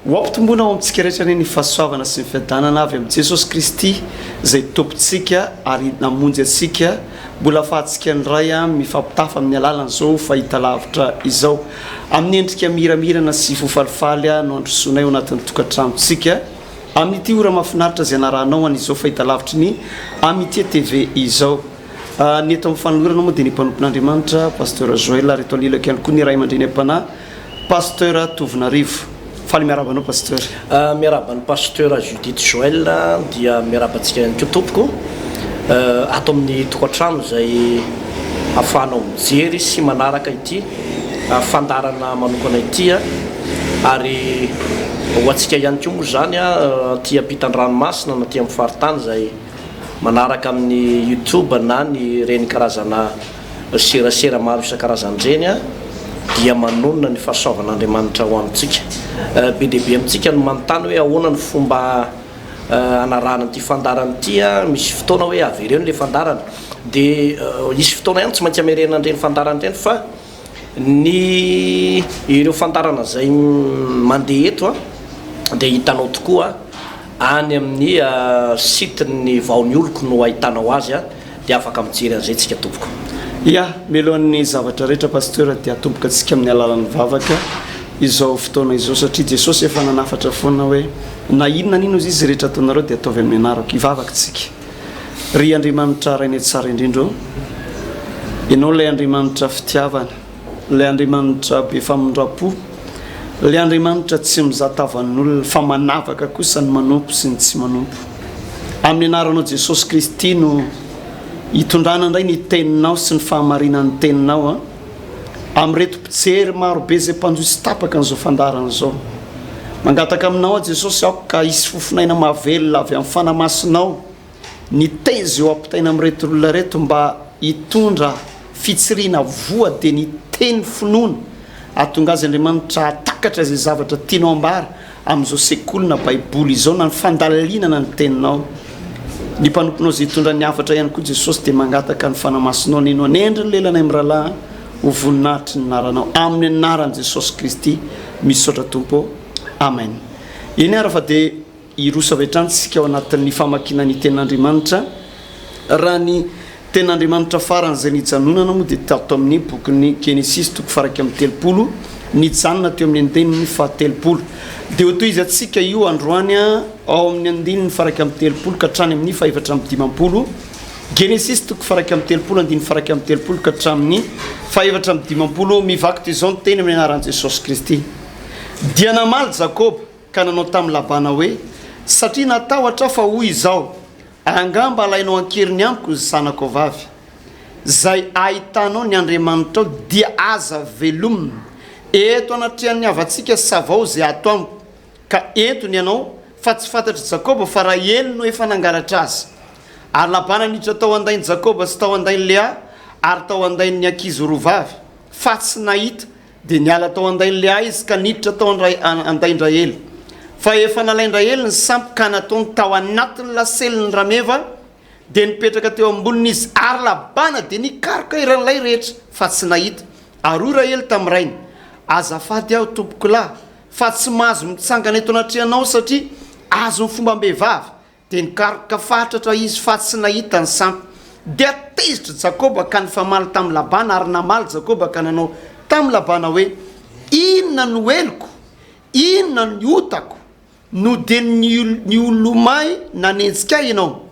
Wampitombona ao amintsika rehetra ny fahasoavana sy ny fiadanana avy amin'ny Jesosy Kristy izay tompontsika ary namonjy antsika mbola ahafahantsika ny ray mifampitafa amin'ny alalan'izao fahita lavitra izao amin'ny endrika miramirana sy fofalifaly no androsoanay ao anatin'ny tokantranontsika amin'ity ora mahafinaritra izay anaranao an'izao fahita lavitra ny amin'ity TV izao ny eto amin'ny fanolorana moa dia ny mpanompon'Andriamanitra pasteur Joël ary eto anilaka ihany koa ny ray aman-dreny am-panahy pasteur Tovinarivo. Faly miarabanao pasteur. Miaraban'ny pasteur Judith Joël dia miarabantsika ihany koa tompoko ato amin'ny tokantrano izay ahafahanao mijery sy manaraka ity fandarana manokana ity ary ho antsika ihany koa moa zany ty ampitan-dranomasina na ty amin'ny faritany izay manaraka amin'ny YouTube na ny reny karazana serasera maro isan-karazany dia manonona ny fahasoavan'Andriamanitra ho amintsika be dehibe amintsika no manontany hoe ahoana ny fomba anarana ity fandarana ity misy fotoana hoe avereo le fandarana dia isy fotoana ihany tsy maintsy amerena andreny fandarana ireny fa ny ireo fandarana zay mandeha eto dia hitanao tokoa any amin'ny site ny vaon'ny oloko no ahitanao azy dia afaka mijery an'izay tsika tompoko. Ya, melohan'ny zavatra rehetra pasteur dia atomboka antsika amin'ny alalan'ny vavaka izao fotoana izao satria Jesosy efa nanafatra foana hoe na inona n'ino izy rehetra ataonareo dia ataovy amin'ny anarako hivavakantsika. Ry Andriamanitra rainy tsara indrindra ianao ilay Andriamanitra fitiavana, ilay Andriamanitra be famindrapo, ilay Andriamanitra tsy mizatavan'olona fa manavaka kosa ny manompo sy ny tsy manompo. Amin'ny anaranao Jesosy Kristy no hitondrana indray ny teninao sy ny fahamarinan'ny teninao amin'reto mpijery marobe izay mpanjoy tapaka an'izao fandarana izao. Mangataka aminao Jesosy aho ka hisy fofinaina mahavelona avy amin'ny fanamasinao ny teza eo ampitaina amin'reto olona reto mba hitondra fitsiriana voa dia ny teny finoana ahatonga azy Andriamanitra hatakatra izay zavatra tianao ambara amin'izao sekoly na baiboly izao na ny fandalinana ny teninao. Ny mpanomponao izay hitondra ny hafatra ihany koa Jesosy dia mangataka ny fanamasinao neno anendry ny lelanay amin'ny rahalahy ho voninahitry ny anaranao amin'ny anaran'i Jesosy Kristy misaotra tompo amen. Iny ara fa dia hiroso avy hatrany tsika ao anatin'ny famakiana ny tenin'Andriamanitra raha ny tenin'Andriamanitra farany izay nijanonana moa dia tato amin'ny bokin'ny Genesisy toko faraky amin'ny telopolo nijanona teo amin'ny andinin'ny fahatelopolo dia ho toy izy atsika io androany ao amin'ny andininy faraky amin'ny telopolo ka hatrany amin'ny fahaefatra amin'ny dimampolo. Genesisy toko faraky amin'ny telopolo andiny faraky amin'ny telopolo ka hatramin'ny fahaefatra amin'ny dimampolo mivaky toy izao ny teny amin'ny anaran'i Jesosy Kristy. Dia namaly Jakoba ka nanao tamin'ny Labana hoe satria natahotra fa hoy izao angamba alainao ankeriny amiko ny zanako vavy zay ahitanao ny Andriamanitra dia aza velomina eto anatrehan'ny avantsika savao zay ato amiko ka entony ianao fa tsy fantatry Jakoba fa Rahely no efa nangalatra azy. Ary Labana niditra tao andainy Jakoba sy tao andainy Lea ary tao andainy ankizy roavavy fa tsy nahita dia niala tao andainy Lea izy ka niditra tao andainy Rahely fa efa nalainy Rahely ny sampy ka nataony tao anatin'ny laseliny rameva dia nipetraka teo amboniny izy ary Labana dia nikaroka iran'ilay rehetra fa tsy nahita. Ary hoy Rahely tamin'irainy azafady aho tompoko lahy fa tsy mahazo mitsangana eto anatrehanao satria azo ny fomba mbehivavy dia nikaroka fatratra izy fa tsy nahita ny sampy. Dia tezitra Jakoba ka nifamaly tamin'ny Labana ary namaly Jakoba ka nanao tamin'ny Labana hoe inona no eloko, inona ny otako no dia ny olomay nanenjika ianao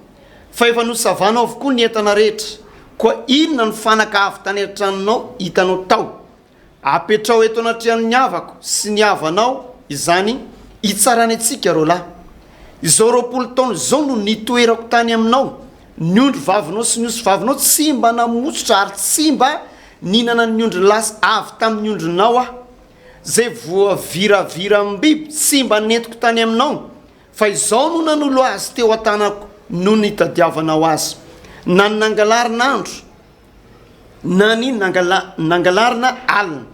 fa efa nosavanao avokoa ny entana rehetra koa inona ny fanaka avy tany an-tranonao hitanao tao apetrao eto anatrehan'ny havako sy ny havanao izany hitsarany antsika ro lahy. Izao 20 taona izao no nitoerako tany aminao ny ondry vavinao sy ny osy vavinao tsy mba namotsotra ary tsy mba ninana ny ondry lasa avy tamin'ny ondrinao zay voaviravira amin'ny biby tsy mba nentiko tany aminao fa izao no nanolo azy teo an-tanako no nitadiavanao azy na ny nangalarin'andro na ny nangalarina alina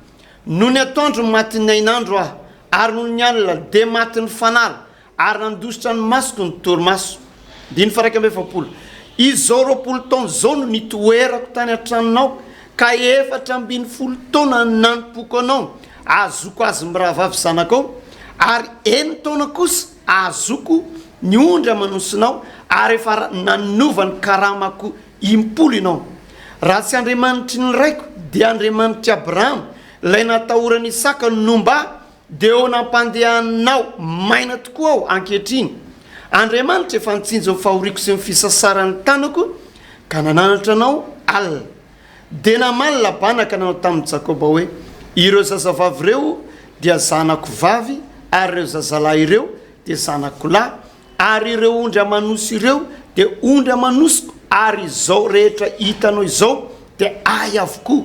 no ny atoandro maty ny ainandro ary no ny alina dia maty ny fanala ary nandositra ny masoko ny torimaso. Diny faraky amin'ny efapolo izao 20 taona izao no nitoerako tany an-tranonao ka 410 taona nanompoako anao azoko azy mirahavavy zanakao ary taona kosa azoko ny ondry amanosinao ary efa nanovany karamako 10 ianao raha tsy Andriamanitry ny raiko dia Andriamanitry Abraham lay natahorany Isaka nomba dia eo nampandehanao maina tokoa aho ankehitriny Andriamanitra efa nitsinjo ny fahoriako sy ny fisasaran'ny tanako ka nananatra anao alina dia namaly Labana ka nanao tamin'ny Jakoba hoe ireo zazavavy ireo dia zanako vavy ary ireo zazalahy ireo dia zanako lahy ary ireo ondry amanosy ireo dia ondry amanosiko ary izao rehetra hitanao izao dia ay avokoa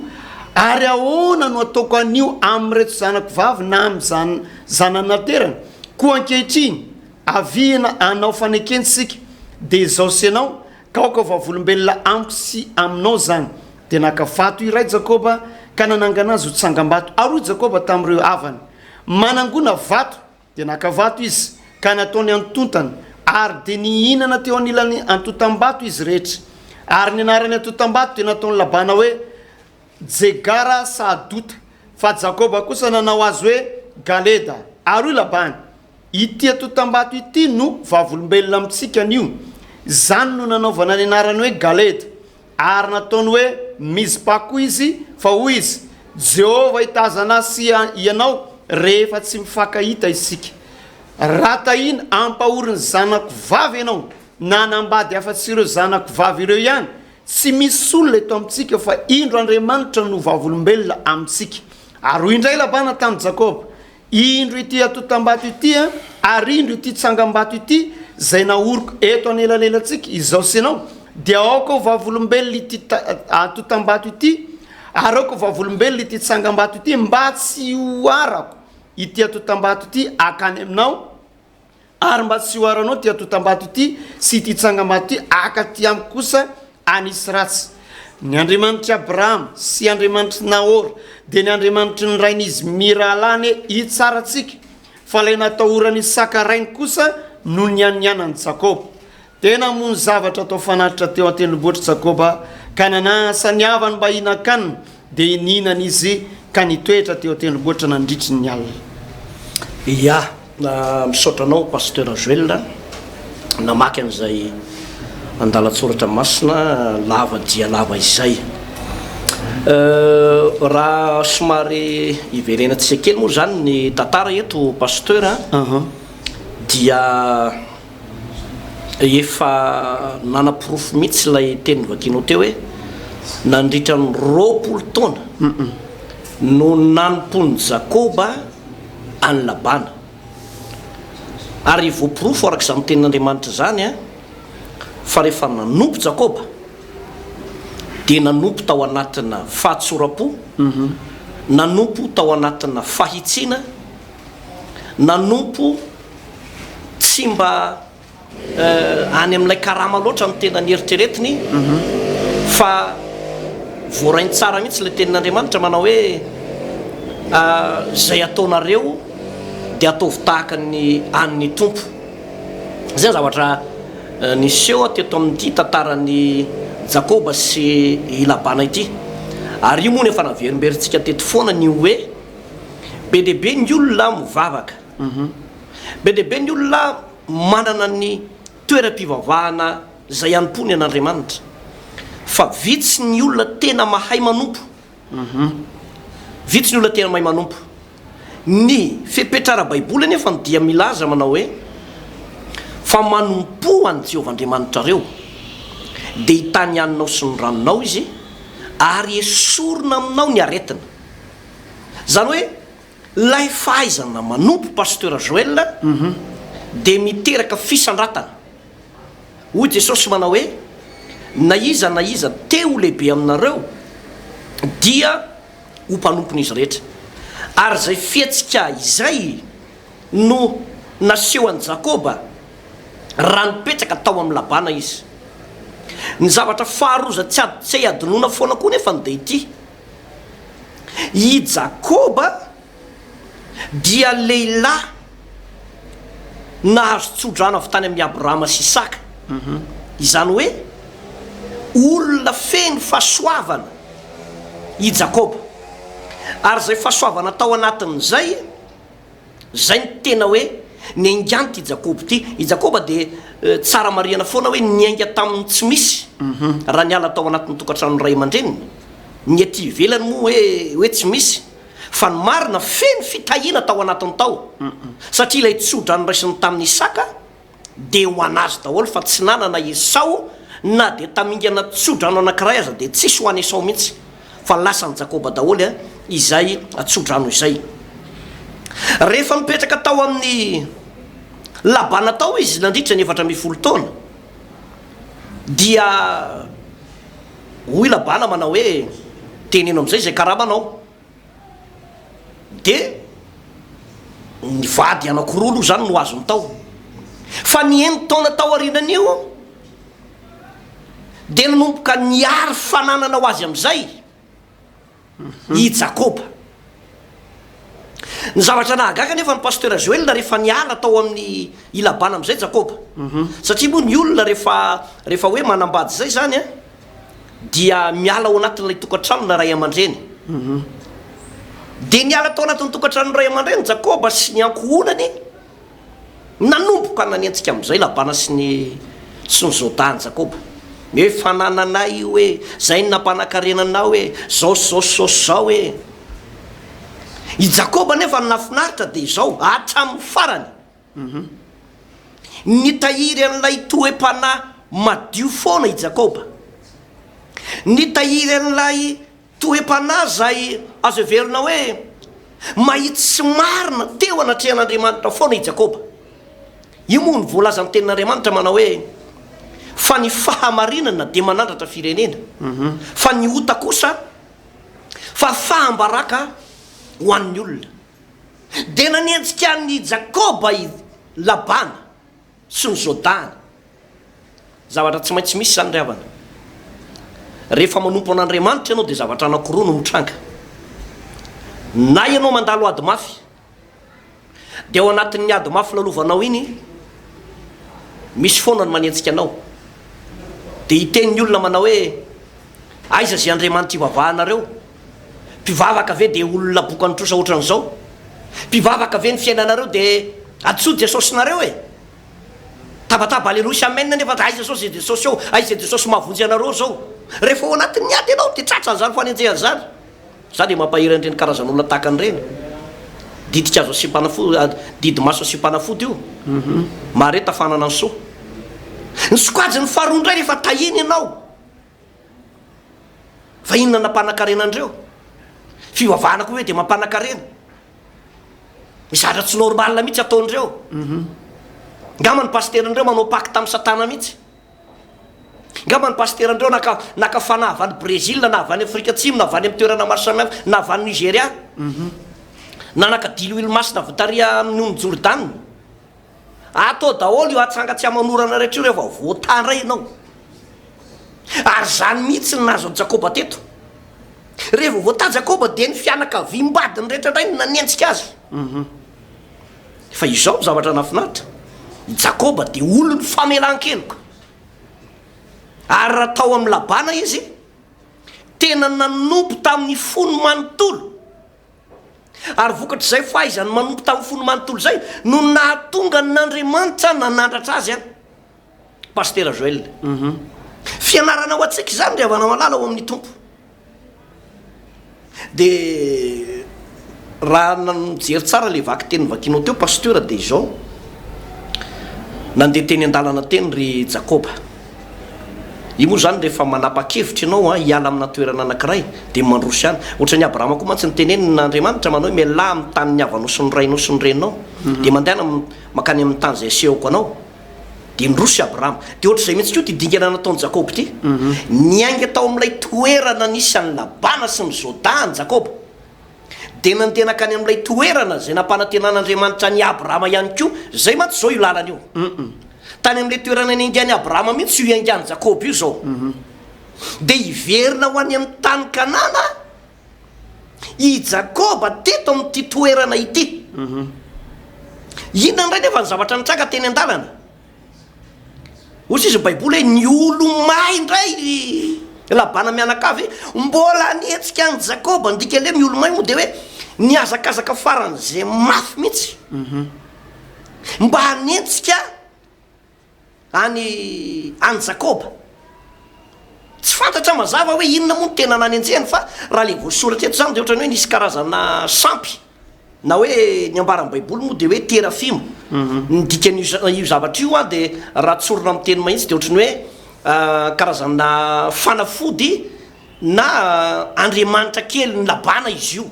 ary ahoana no ataoko anio amin'ireto zanako vavy na amin'ny zananaterana koa ankehitriny aviana anao fanekensika dia izao sy anao kaoka vavolombelona amiko sy aminao zany dia nakafato iray Jakoba ka nanangana azy ho tsangam-bato aroa Jakoba tamin'ireo havany manangona vato dia nakavato izy ka nataony antontana ary dia nihinana teo anilany antotam-bato izy rehetra ary ny anarany antotam-bato dia nataony Labana hoe Jegara Saadota fa Jakoba kosa nanao azy hoe Galeda ary Labana ity antotam-bato ity no vavolombelona amintsika anio zany no nanaovana ny anarany hoe Galeda ary nataony hoe Mizpa koa izy fa hoy izy Jehova hitazana sy ianao rehefa tsy mifankahita isika raha tahiny ampahoriny zanako vavy ianao na nambady afa-tsy ireo zanako vavy ireo ihany tsy misy olona eto amintsika fa indro Andriamanitra no vavolombelona amintsika ary indray Labana tamin'ny Jakoba indro ity atotam-bato ity ary indro ity tsangam-bato ity zay naoriko eto anelalelantsika izao sy anao dia aoko vavolombelona ity atotam-bato ity ary aoko vavolombelona ity tsangam-bato ity mba tsy hoarako ity atotam-bato ity akany aminao ary mba tsy hoaranao ty atotam-bato ity sy ity tsangam-bato ity akaty amiko kosa anisy ratsy ny Andriamanitry Abraham sy Andriamanitry Nahora dia ny Andriamanitry ny rain'izy miralany hitsaratsika fa lay natahorany Isaka rainy kosa no ny anianany Jakoba tena moa ny zavatra atao fanatitra teo an-tendrombohitra Jakoba ka nanasa ny havany mba hinan-kanina dia ininana izy ka nitoetra teo an-tendrombohitra nandritry ny alina ia misaotra anao pasteur Joel namaky an'izay andalatsoratra masina lava dia lava izay raha somary iverena tsy kely moa zany ny tantara eto pasteur dia efa nanapirofo mihitsy lay teny vakinao teo hoe nandritra ny 20 taona no nanompony Jakoba any Labana ary voapirofo arak'izany tenin'Andriamanitra zany fa rehefa nanompo Jakoba dia nanompo tao anatina fahatsoram-po nanompo tao anatina fahitsiana nanompo tsy mba any amin'ilay karama loatra ny tena nieritreretiny fa voarainy tsara mihitsy ilay tenin'Andriamanitra manao hoe zay ataonareo dia ataovy tahaka ny an'ny tompo zay zavatra niseho teto amin'ity tantarany Jakoba sy Labana ity ary io moa efa naverimberitsika teto foana ny hoe be deaibe ny olona mivavaka be deaibe ny olona manana ny toeram-pivavahana zay anompony an'Andriamanitra fa vitsy ny olona tena mahay manompo vitsy ny olona tena mahay manompo ny fepetrara baiboly nefa dia milaza manao hoe fa manompo any Jehovahandriamanitra reo dia hitany haninao sy ny ranonao izy ary esorona aminao ny aretina zany hoe lay fahaizana manompo pasteur Joel dia miteraka fisandratana hoy Jesosy manao hoe na iza teo lehibe aminareo dia ho mpanompon'izy rehetra ary zay fietsika izay no naseho an'i Jakoba raha nipetraka tao amin'ny Labana izy ny zavatra faharoza tsy adinona foana koa nefa ndeha ity i Jakoba dia lehilahy nahazo tsodrana avy tany amin'ny Abrahama sy Isaka izany hoe olona feno fahasoavana i Jakoba ary zay fahasoavana tao anatin'izay zay ny tena hoe niainganty i Jakoba ty. I Jakoba dia tsara mariana foana hoe niainga tamin'ny tsy misy raha niala tao anatin'ny tokantrano ray aman-dreniny. Ny aty ivelany moa hoe tsy misy, fa ny marina feno fitahiana tao anatiny tao, satria ilay tsodrano raisiny tamin'ny Isaka dia ho anazy daholo, fa tsy nanana Esau na dia tamingana tsodrano anankiray aza dia tsisy ho any Esau mihitsy, fa lasany Jakoba daholo izay tsodrano izay. Rehefa mipetraka tao amin'ny Labana tao izy nandritra ny 410 taona, dia hoy Labana manao hoe teneno amin'izay zay karamanao. Dia ny vady anankiroa aloha zany no azony tao, fa ny 9 taona tao arinan'io dia nanomboka niary fananana ho azy amin'izay i Jakoba. Ny zavatra nahagaga nefa ny pasteur Joel rehefa niala tao amin'ny Labana amin'izay Jakoba, satria moa ny olona rehefa hoe manambady zay zany dia miala ao anatin'ilay tokantrano na ray aman-dreny. Dia niala tao anatin'ny tokantrano ray aman-dreny Jakoba sy ny ankohonany, nanomboka nanentsika amin'izay Labana sy ny Zôdany Jakoba. Hoe fanananay hoe zay nampanakarenanao hoe zao hoe i Jakoba nefa nafinaritra dia izao hatramin'ny farany nitahiry an'ilay toe-panahy madio foana i Jakoba, nitahiry an'ilay toe-panahy zay azo heverina hoe mahitsy sy marina teo anatrehan'Andriamanitra foana i Jakoba. Io moa ny voalazan'ny tenin'Andriamanitra manao hoe fa ny fahamarinana dia manandratra firenena, fa ny ota kosa fa fahambaraka ho an'ny olona. Dia nanenjika ny Jakoba i Labana sy ny Zôdany. Zavatra tsy maintsy misy zany ry havana. Rehefa manompo an'Andriamanitra ianao dia zavatra anankiroa no mitranga. Na ianao mandalo ady mafy, dia ao anatin'ny ady mafy lalovanao iny misy foana ny manenjika anao, dia hiten'ny olona manao hoe aiza zay Andriamanitra ivavahanareo, mpivavaka ve dia olona boka nitrosa ohatran'izao, mpivavaka ve ny fiainanareo dia atsody Jesosynareo tabataba aleloia amen nefa aiza Jesosy Jesosy eo, aiza Jesosy mahavonjy anareo zao. Rehefa ao anatin'ny ady ianao dia tratran'izany fanenjehany zany. Za dia mampahiry an'ireny karazan'olona tahaka an'ireny. Didika azo asim-panafody, didy maso asim-panafody io, mareta fanana ny soa. Ny sokajy ny faharoa indray rehefa tahiny ianao, fa inona nampanakarenandreo? Fivavahana koa hoe dia mampanakarena. Mizatra tsy normal mihitsy ataondreo. Ngamba ny pasterandreo manao pacte tamin'ny Satana mihitsy. Ngamba ny pasterandreo nakafa na avy any Brésil, na avy any Afrika Atsimo, na avy any amin'ny toerana maro samihafa, na avy any Nigeria, na nakadilo ilomasina votaria amin'ny Jordany. Atao daholo io atsanga tsy amanorana rehetra io rehefa voatandray ianao. Ary zany mihitsy ny nahazo Jakoba teto. Rehefa voata Jakoba dia ny fianakaviam-badiny rehetra indray no nanenjika azy. Fa izao zavatra nafinaritra, Jakoba dia olony famelan-keloka. Ary raha tao amin'ny Labana izy tena nanompo tamin'ny fony manontolo, ary vokatr'izay fahaizany manompo tamin'ny fony manontolo zay no nahatonga n'Andriamanitra nanandratra azy pasteur Joel. Fianarana ho antsika izany ry havana malala ao amin'ny tompo. Dia raha mijery tsara le vaky teny vakinao teo pasteur dia izao nandeha teny an-dalana teny ry Jakoba. Io moa zany rehefa manapa-kevitra ianao hiala amina toerana anankiray dia mandrosy any. Ohatran'ny Abrahama koa mantsy nitenen'Andriamanitra manao hoe miala amin'ny tany niavanao sy ny rainao sy ny reninao, dia mandehana makany amin'ny tany zay asehoko anao, dia nirosy Abrahama. Dia ohatr'izay mihitsy koa ty dingana nataony Jakoba ty, niainga tao amin'ilay toerana nisy an'ny Labana sy ny Zôdany Jakoba, dia nandeha nakany amin'ilay toerana zay nampanantenan'Andriamanitra ny Abrahama ihany koa. Zay mantsy zao io lalana io, tany amin'ilay toerana niaingan'ny Abrahama mihitsy io iaingan'ny Jakoba io zao. Dia hiverina ho any amin'ny tany Kanana i Jakoba teto amin'ity toerana ity. Inona indray nefa ny zavatra nitranga teny an-dalana? Ohatry izy baiboly hoe ny olo may indray labana mianakavy mbola nietsika any Jakoba ndika le miolomay mo de hoe niazakazaka faran'izay mafy mihitsy mba hanetsika any Jakoba tsy fantatra mazava hoe inona moa no tena nanenjehany fa raha le voasoratra eto zany de ohatrany hoe nisy karazana sampy na hoe ny ambaran'ny baiboly moa de hoe terafima ndika io zavatra io a de raha tsorona amin'ny teny mahitsy de ohatrany hoe karazana fanafody na andriamanitra kely ny labana izy io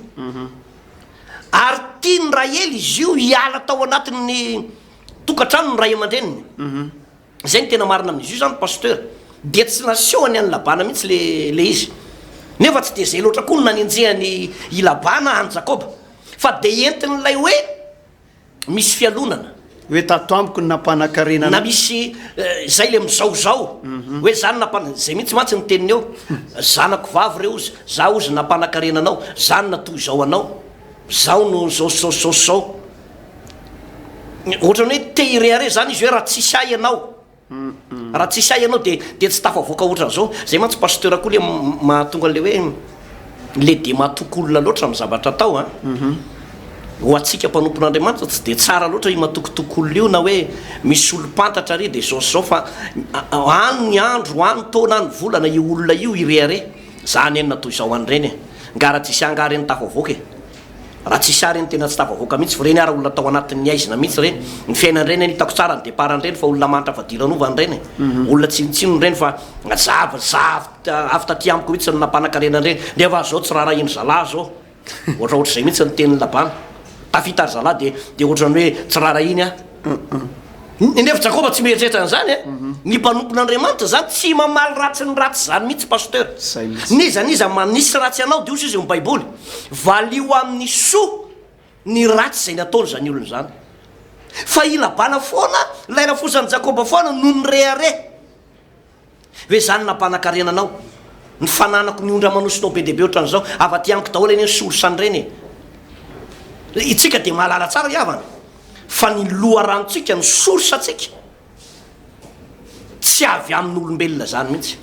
ary tiany Rahely izy io hiala tao anatin'ny tokantrano ny ray aman-dreniny zay ny tena marina amin'izy io zany pasteur de tsy nasehoany any labana mihitsy le izy nefa tsy de zay loatra koa no nanenjehany i labana any Jakoba fa de entin'ilay hoe misy fialonana hoe tato amiko ny nampanakarena na misy zay le mizaozao hoe zany zay mihitsy mantsy ny teniny eo zanako vavy reo ozy za ozy nampanakarena anao zany natoy zao anao zao no zao ohatrany hoe tehireare zany izy hoe raha tsisy ay ianao raha tsisy ay ianao de tsy tafavoaka ohatran'izao zay mantsy pasteur koa le mahatonga le hoe le de mahatoky olona loatra amin'ny zavatra atao a ho atsika mpanompon'Andriamanitra tsy de tsara loatra i matokotoko olona io na hoe misy olo-pantatra re de zao fa any ny andro any taona any volana io olona io ireare zany eny natoy zao an'ireny nga raha tsisy anga reny tafavoaka raha tsisy reny tena tsy tafavoaka mihitsy fa reny ara olona tao anatin'ny aizina mihitsy reny ny fiainan'ireny ny hitako tsara ny deparan'ireny fa olona mantra fadiranovan'ireny olona tsinotsinony reny fa avy taty amiko mihitsy ny nampanakarena reny nefa zao tsy raha ino zalahy zao ohatrahatra zay mihitsy ny tenin'ny labana tafita ary zalahy de ohatrany hoe tsy raha iny a nefa Jakoba tsy mieritreritra an'izany ny mpanompon'Andriamanitra zany tsy mamaly ratsy ny ratsy zany mihitsy pasteur niza manisy ratsy anao de ozy izy eo baiboly valio amin'ny soa ny ratsy zay nataony zany olony zany fa i labana foana laina fosan'ny Jakoba foana no ny reare hoe zany nampanakarena anao ny fananako ny ondra manosinao be dehibe ohatran'izao afa-ty amiko daholo eny sorosany reny itsika de mahalala tsara iavana fa ny loharanontsika ny sorosatsika tsy avy amin'olombelona zany mihitsy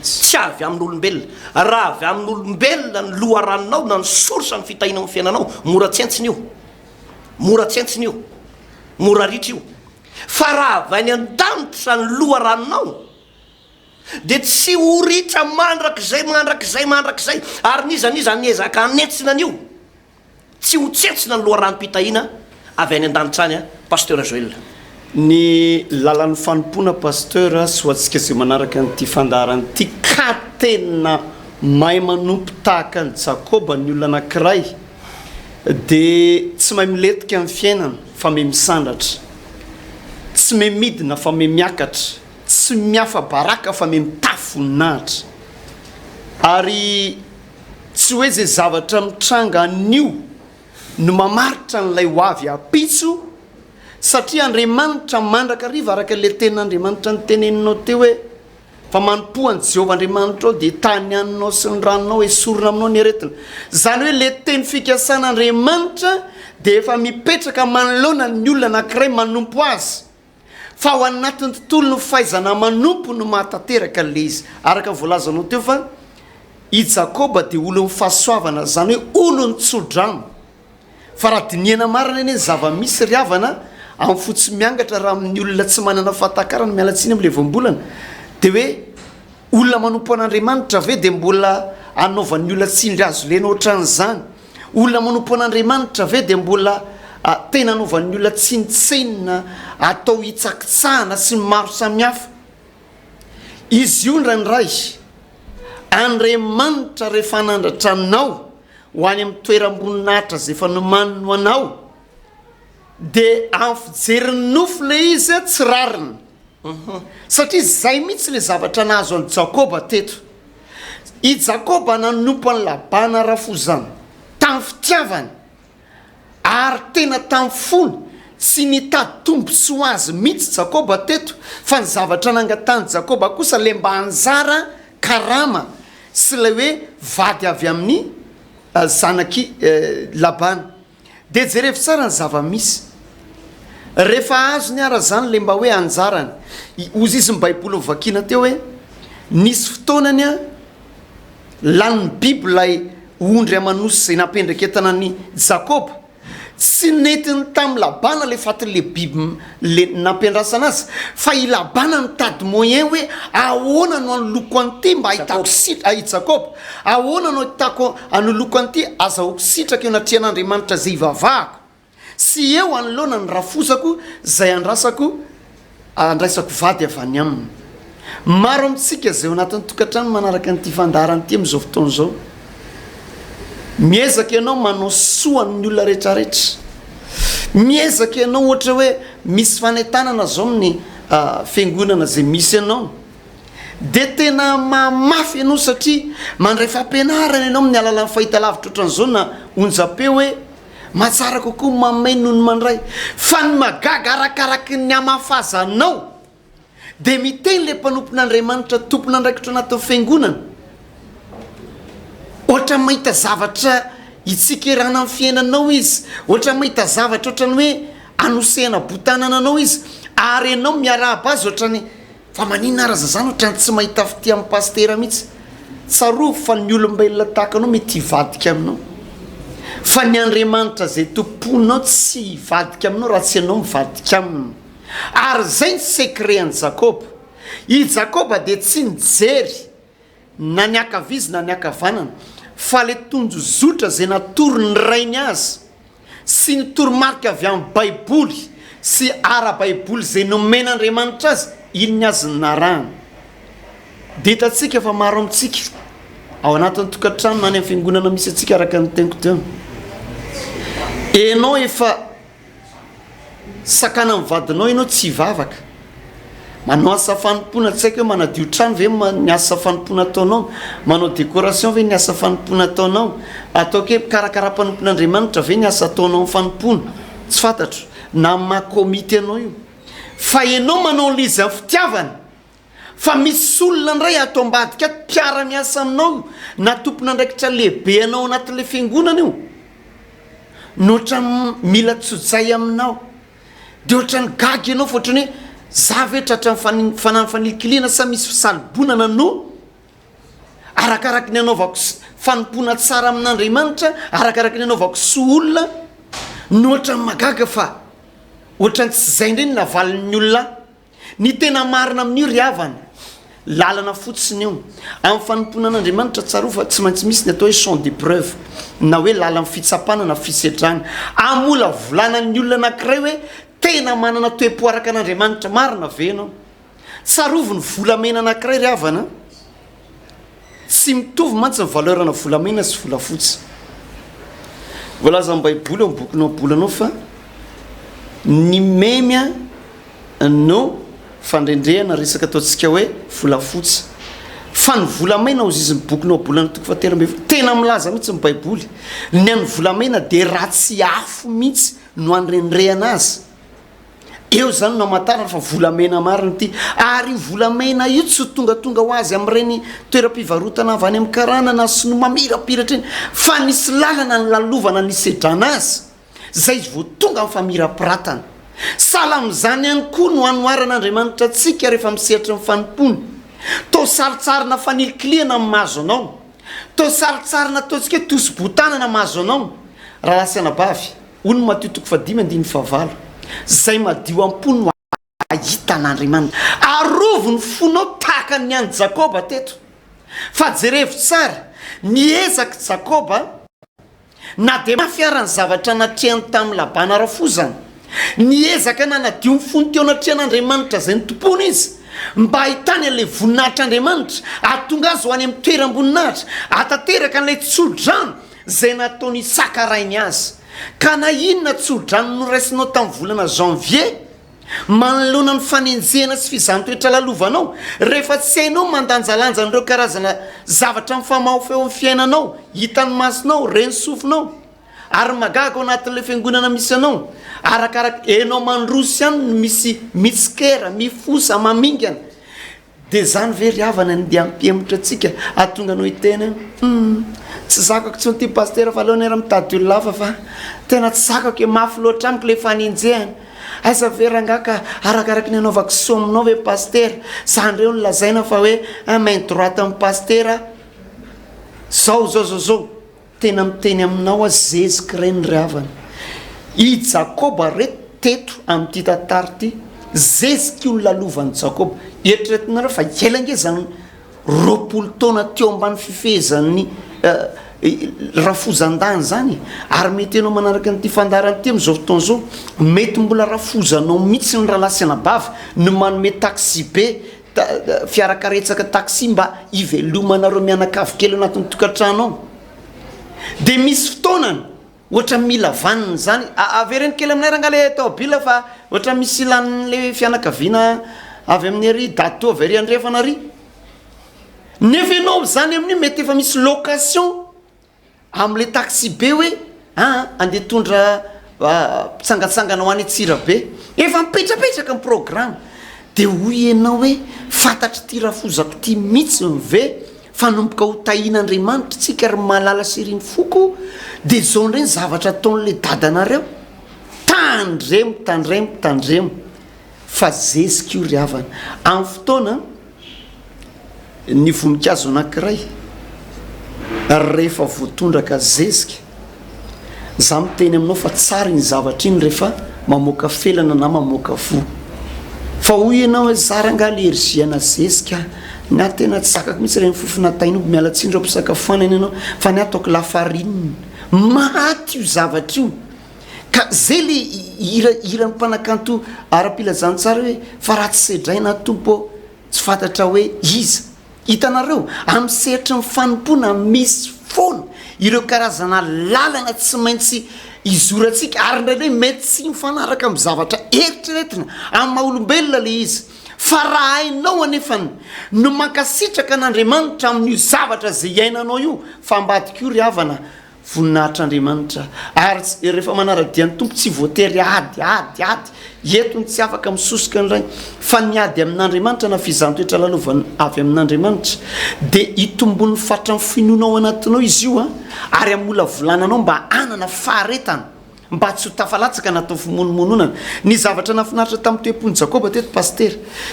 tsy avy amin'olombelona raha avy amin'olombelona ny loharanonao na ny sorosa ny fitahinao ny fiainanao mora tsentsiny io mora ritra io fa raha avy any an-danitra ny loharanonao de tsy ho ritra mandrakizay ary niza niezaka hanetsina an'io tsy ho tsentsina ny loharanom-pitahina avy any an-danitra any a pasteur Joël ny lalan'ny fanompona pasteur sy ho atsika zay manaraka nyity fandarany ty ka tena mahay manompo tahaka ny Jakoba ny olona anankiray de tsy mahay miletika amin'ny fiainana fa mahay misandratra tsy mahay midina fa mahay miakatra tsy miafa baraka fa mahay mitafonahitra ary tsy hoe zay zavatra mitranga an'io no mamaritra n'ilay ho avy apitso satria Andriamanitra mandraka riva araka le tenin'Andriamanitra ny teneninao teo hoe fa manompoany Jehovah Andriamanitra ao de tany aninao sy ny ranonao esorona aminao ny aretina zany hoe le teny fikasan'Andriamanitra de efa mipetraka manoloana ny olona anankiray manompo azy fa ao anatin'ny tontolo ny fahaizana manompo no mahatateraka le izy araka voalazanao teo fa i Jakoba de olo mifahasoavana zany hoe olo ny tsodrano fa raha diniana marina eny zava-misy riavana amin'ny fotsy miangatra raha amin'ny olona tsy manana fahatakarana mialatsiny amin'le voambolana de hoe olona manompo an'Andriamanitra ve de mbola anaovan'ny olona tsy indry azo lena ohatran'izany olona manompo an'Andriamanitra ve de mbola tena anaovan'ny olona tsy nitsenina atao hitsakitsahana sy maro samihafa izy io ndraindray Andriamanitra rehefa hanandratra anao ho any amin'ny toeram-boninahitra zay efa nomanino anao de amin'ny fijeriny nofo le izy tsy rariny satria zay mihitsy le zavatra nahazo any Jakoba teto i Jakoba nanompo any labana rafozany tamin'ny fitiavany ary tena tamin'ny fony sy nitady tombotsy ho azy mihitsy Jakoba teto fa ny zavatra nangatany Jakoba kosa le mba anjara karama sy le hoe vady avy amin'ny zanaky labana de jerevy tsara ny zava-misy rehefa azo ny ara zany le mba hoe anjarany ozy izy ny baiboly vakina teo hoe nisy fotoanany a lany bible lay ondry amanosy zay nampendraketana ny Jakoba tsy netiny tamin'ny Labana le fatin'le biby le nampiandrasana azy fa i Labana nitady moyen hoe ahoana no anoloko an'ity mba ahitako sitraka i Jakoba ahoana no ahitako anoloko an'ity azahoako sitraka eo anatrian'Andriamanitra zay ivavahako sy eo anoloana ny rafosako zay andraisako vady avy any aminy. Maro amintsika zay ao anatin'ny tokantrano manaraka an'ity fandarana ity amin'izao fotoana zao miezaka ianao manao soa ny olona rehetrarehetra miezaka ianao ohatra hoe misy fanentanana zao amin'ny fiangonana zay misy ianao de tena mamafy ianao satria mandray fampianarana ianao amin'ny alalan'ny fahitalavitra ohatran'izao na onjam-peo hoe matsara kokoa mamay noho ny mandray fa ny magaga arakaraky ny amafazanao de miteny le mpanompon'Andriamanitra tompona andraikitra anatin'ny fiangonana ohatra mahita zavatra itsikirana amin'ny fiainanao izy ohatra mahita zavatra ohatrany hoe anosehana botanana anao izy ary ianao miarahaba azy ohatrany fa maninona araza zany ohatrany tsy mahita fity amin'ny pastera mihitsy tsaroa fa ny olombelona tahaka anao mety hivadika aminao fa ny Andriamanitra zay tomponao tsy hivadika aminao raha tsy ianao mivadika aminy ary zay ny sekrean'i Jakoba i Jakoba de tsy nijery na ny akavizy na ny akavanana fa le tonjozotra zay natoro ny rainy azy sy ny toromarika avy amin'ny baiboly sy ara-baiboly zay nomen'Andriamanitra azy iny azy narahana de hitantsika fa maro amintsika ao anatin'ny tokantrano na any amin'ny fiangonana misy atsika araka ny teniko teo enao efa sakana amin'ny vadinao ianao tsy hivavaka manao asa fanompona tsy haiko hoe manadio trano ve ny asa fanompona ataonao manao décoration ve ny asa fanompona ataonao ataoko hoe karakara-panompon'Andriamanitra ve ny asa ataonao amin'ny fanompona tsy fantatro na makomity anao io fa ianao manao lizy amin'ny fitiavana fa misy olona ndray ato ambadika mpiara-miasa aminao na tompona andraikitra lehibe anao anatin'le fiangonana io nohatra mila tsotsay aminao de ohatra ny gagy ianao fa ohatrany hoe zavetra hatrany fanany fanilikiliana sa misy fisalibonana no arakaraky ny anaovako fanompona tsara amin'Andriamanitra arakaraky ny anaovako so olona nohatra ny magaga fa ohatrany tsy zay ndray ny navalin'ny olona ny tena marina amin'io ry havana lalana fotsiny eo amin'ny fanompona an'Andriamanitra tsaro fa tsy maintsy misy ny atao hoe champ d'épreuve na hoe lalan'ny fitsapana na fisedrana amola volanan'ny olona anankiray hoe tena manana toe-po araka an'Andriamanitra marina venao tsarovo ny volamena anankiray ry havana tsy mitovy mantsy ny valeurana volamena sy volafotsy voalaza amin'ny baiboly amin'ny bokinao bolanao fa ny memya no fandrendrehana resaka ataontsika hoe volafotsy fa ny volamena ozy izy ny bokinao bolana toko faterambe tena milaza mihitsy ny baiboly ny an'ny volamena de raha tsy afo mihitsy no andrendrehana azy eo zany no amatarana fa volamena marina ity ary volamena io tsy tongatonga ho azy amin'ireny toeram-pivarotana avy any amin'ny karanana sy no mamirapiratra iny fa nisy lalana ny lalovana ny sedrana azy zay izy vo tonga amin'ny famirapiratana sala amin'izany ihany koa no anoaran'Andriamanitra atsika rehefa misehatra ny fanompony to saritsarina fanilikiliana amin'ny mahazo anao to saritsarina ataontsika hoe tosi-botanana mahazo anao raha lasana bavy ono Mateo 5:9 zay madio am-pony no ahita an'Andriamanitra arovo ny fonao tahaka ny any Jakoba teto fa jerevo tsara niezaka Jakoba na de mafiarany zavatra natrehany tamin'ny Labana rafozany niezaka na nadio ny fony teo natrehan'Andriamanitra zay ny tompony izy mba ahitany an'le voninahitr'Andriamanitra atonga azy ho any amin'ny toeram-boninahitra atateraka an'ilay tsodrano zay nataony Isaka-rainy azy ka na inona tsodrano no raisinao tamin'ny volana janvier manoloana ny fanenjehana sy fizantoetra lalovanao rehefa tsy hainao mandanjalanja n'ireo karazana zavatra mifamahofeo amin'ny fiainanao hitany masonao reny sofinao ary magaga ao anatin'le fiangonana misy anao arakaraky enao mandrosy ihany no misy mitsikera mifosa mamingana de zany ve ry havana ny de ampiemotra atsika atonga anao hitena tsy zakako tsy ty pastera fa aleony era mitady olona hafa fa tena tsy zakako hoe mafy loatra amiko le fanenjehana aiza verangaka arakaraky ny anaovako so aminao hoe pastera zany reo ny lazaina fa hoe main droite amin'ny pastera zao tena miteny aminao Zezikray ny ravana i Jakoba teto amin'ity tantara ity zeziky io lalovany Jakoba eritreretinareo fa elange zany 20 taona teo ambany fifehezan'ny rafozan-dany zany ary mety anao manaraka nyity fandarany ty am'izao fotoana zao mety mbola rafozanao mihitsy ny rahalasy anabava no manome taxi be fiarakaretsaka taxi mba ivelomanareo mianakavy kely anatin'ny tokantrano ao de misy fotoanany ohatra mila vaniny zany avereny kely aminay rangale tobila fa ohatra misy ilan'le fianakaviana avy amin'ny ary dato avy ary andrefana ary nefa ianao zany amin'ny mety efa misy location am'le taxi be hoe andeha tondra pitsangatsangana ho any Tsirabe efa mipetrapetraka amin'ny programme de hoy ianao hoe fantatry ty rafozako ty mihitsy mive fanomboka ho tahin'Andriamanitra tsika ary mahalala siriny foko de zao ndreny zavatra ataon'le dadanareo tandremo fa zeziky io ry havana amin'ny fotoana ny voninkazo anankiray rehefa voatondraka zezika za miteny aminao fa tsara iny zavatra iny rehefa mamoaka felana na mamoaka vo fa hoy ianao hoe zarangale eriziana zezika na tena tsy zakako mihitsy reny fofonatain'omby mialatsindro ampisakafoanana ianao fa ny ataoko lafarinina maty io zavatra io ka zay le irany mpanakanto ara-pilazany tsara hoe fa raha tsy sedraina tompo tsy fantatra hoe iza hitanareo amin'ny sehatry ny fanompona misy foana ireo karazana lalana tsy maintsy izoratsika ary ndraindray mety tsy mifanaraka amin'ny zavatra eritreretina amin'ny maha-olombelona le izy fa raha hainao anefany no mankasitraka an'Andriamanitra amin'io zavatra zay iainanao io fa ambadika io ry havana voninahitr'Andriamanitra ary rehefa manara-dian'ny tompo tsy voatery ady etony tsy afaka misosoka nyray fa niady amin'Andriamanitra na fizantoetra lalovany avy amin'Andriamanitra de itombon'ny fatra ny finonao anatinao izy io ary amola volananao mba anana faharetana mba tsy ho tafalatsaka natao fimonomononana ny zavatra nafinaritra tamin'ny toepony Jakoba teto paster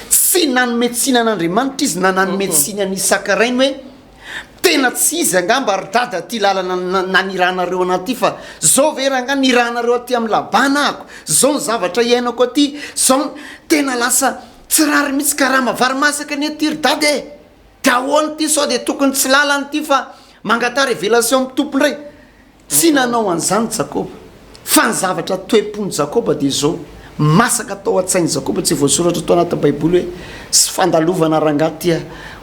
tsy nanometsina an'Andriamanitra izy na nanometsina ny Sakarainy hoe tena tsy izy angamba ary dada ty lalana nanirahanareo anaty fa zao veranga nirahanareo aty amin'ny labana ako zao ny zavatra iainako aty zao tena lasa tsy rary mihitsy karaha mavarimasaka ny aty ry dada dahoany ty sao de tokony tsy lalany ty fa mangata révélation amin'ny tompondray tsy nanao an'izany Jakoba fa ny zavatra toepony Jakoba de zao masaka tao an-tsainy Jakoba tsy voasoratra tao anaty baiboly hoe sy fandalovana rangaty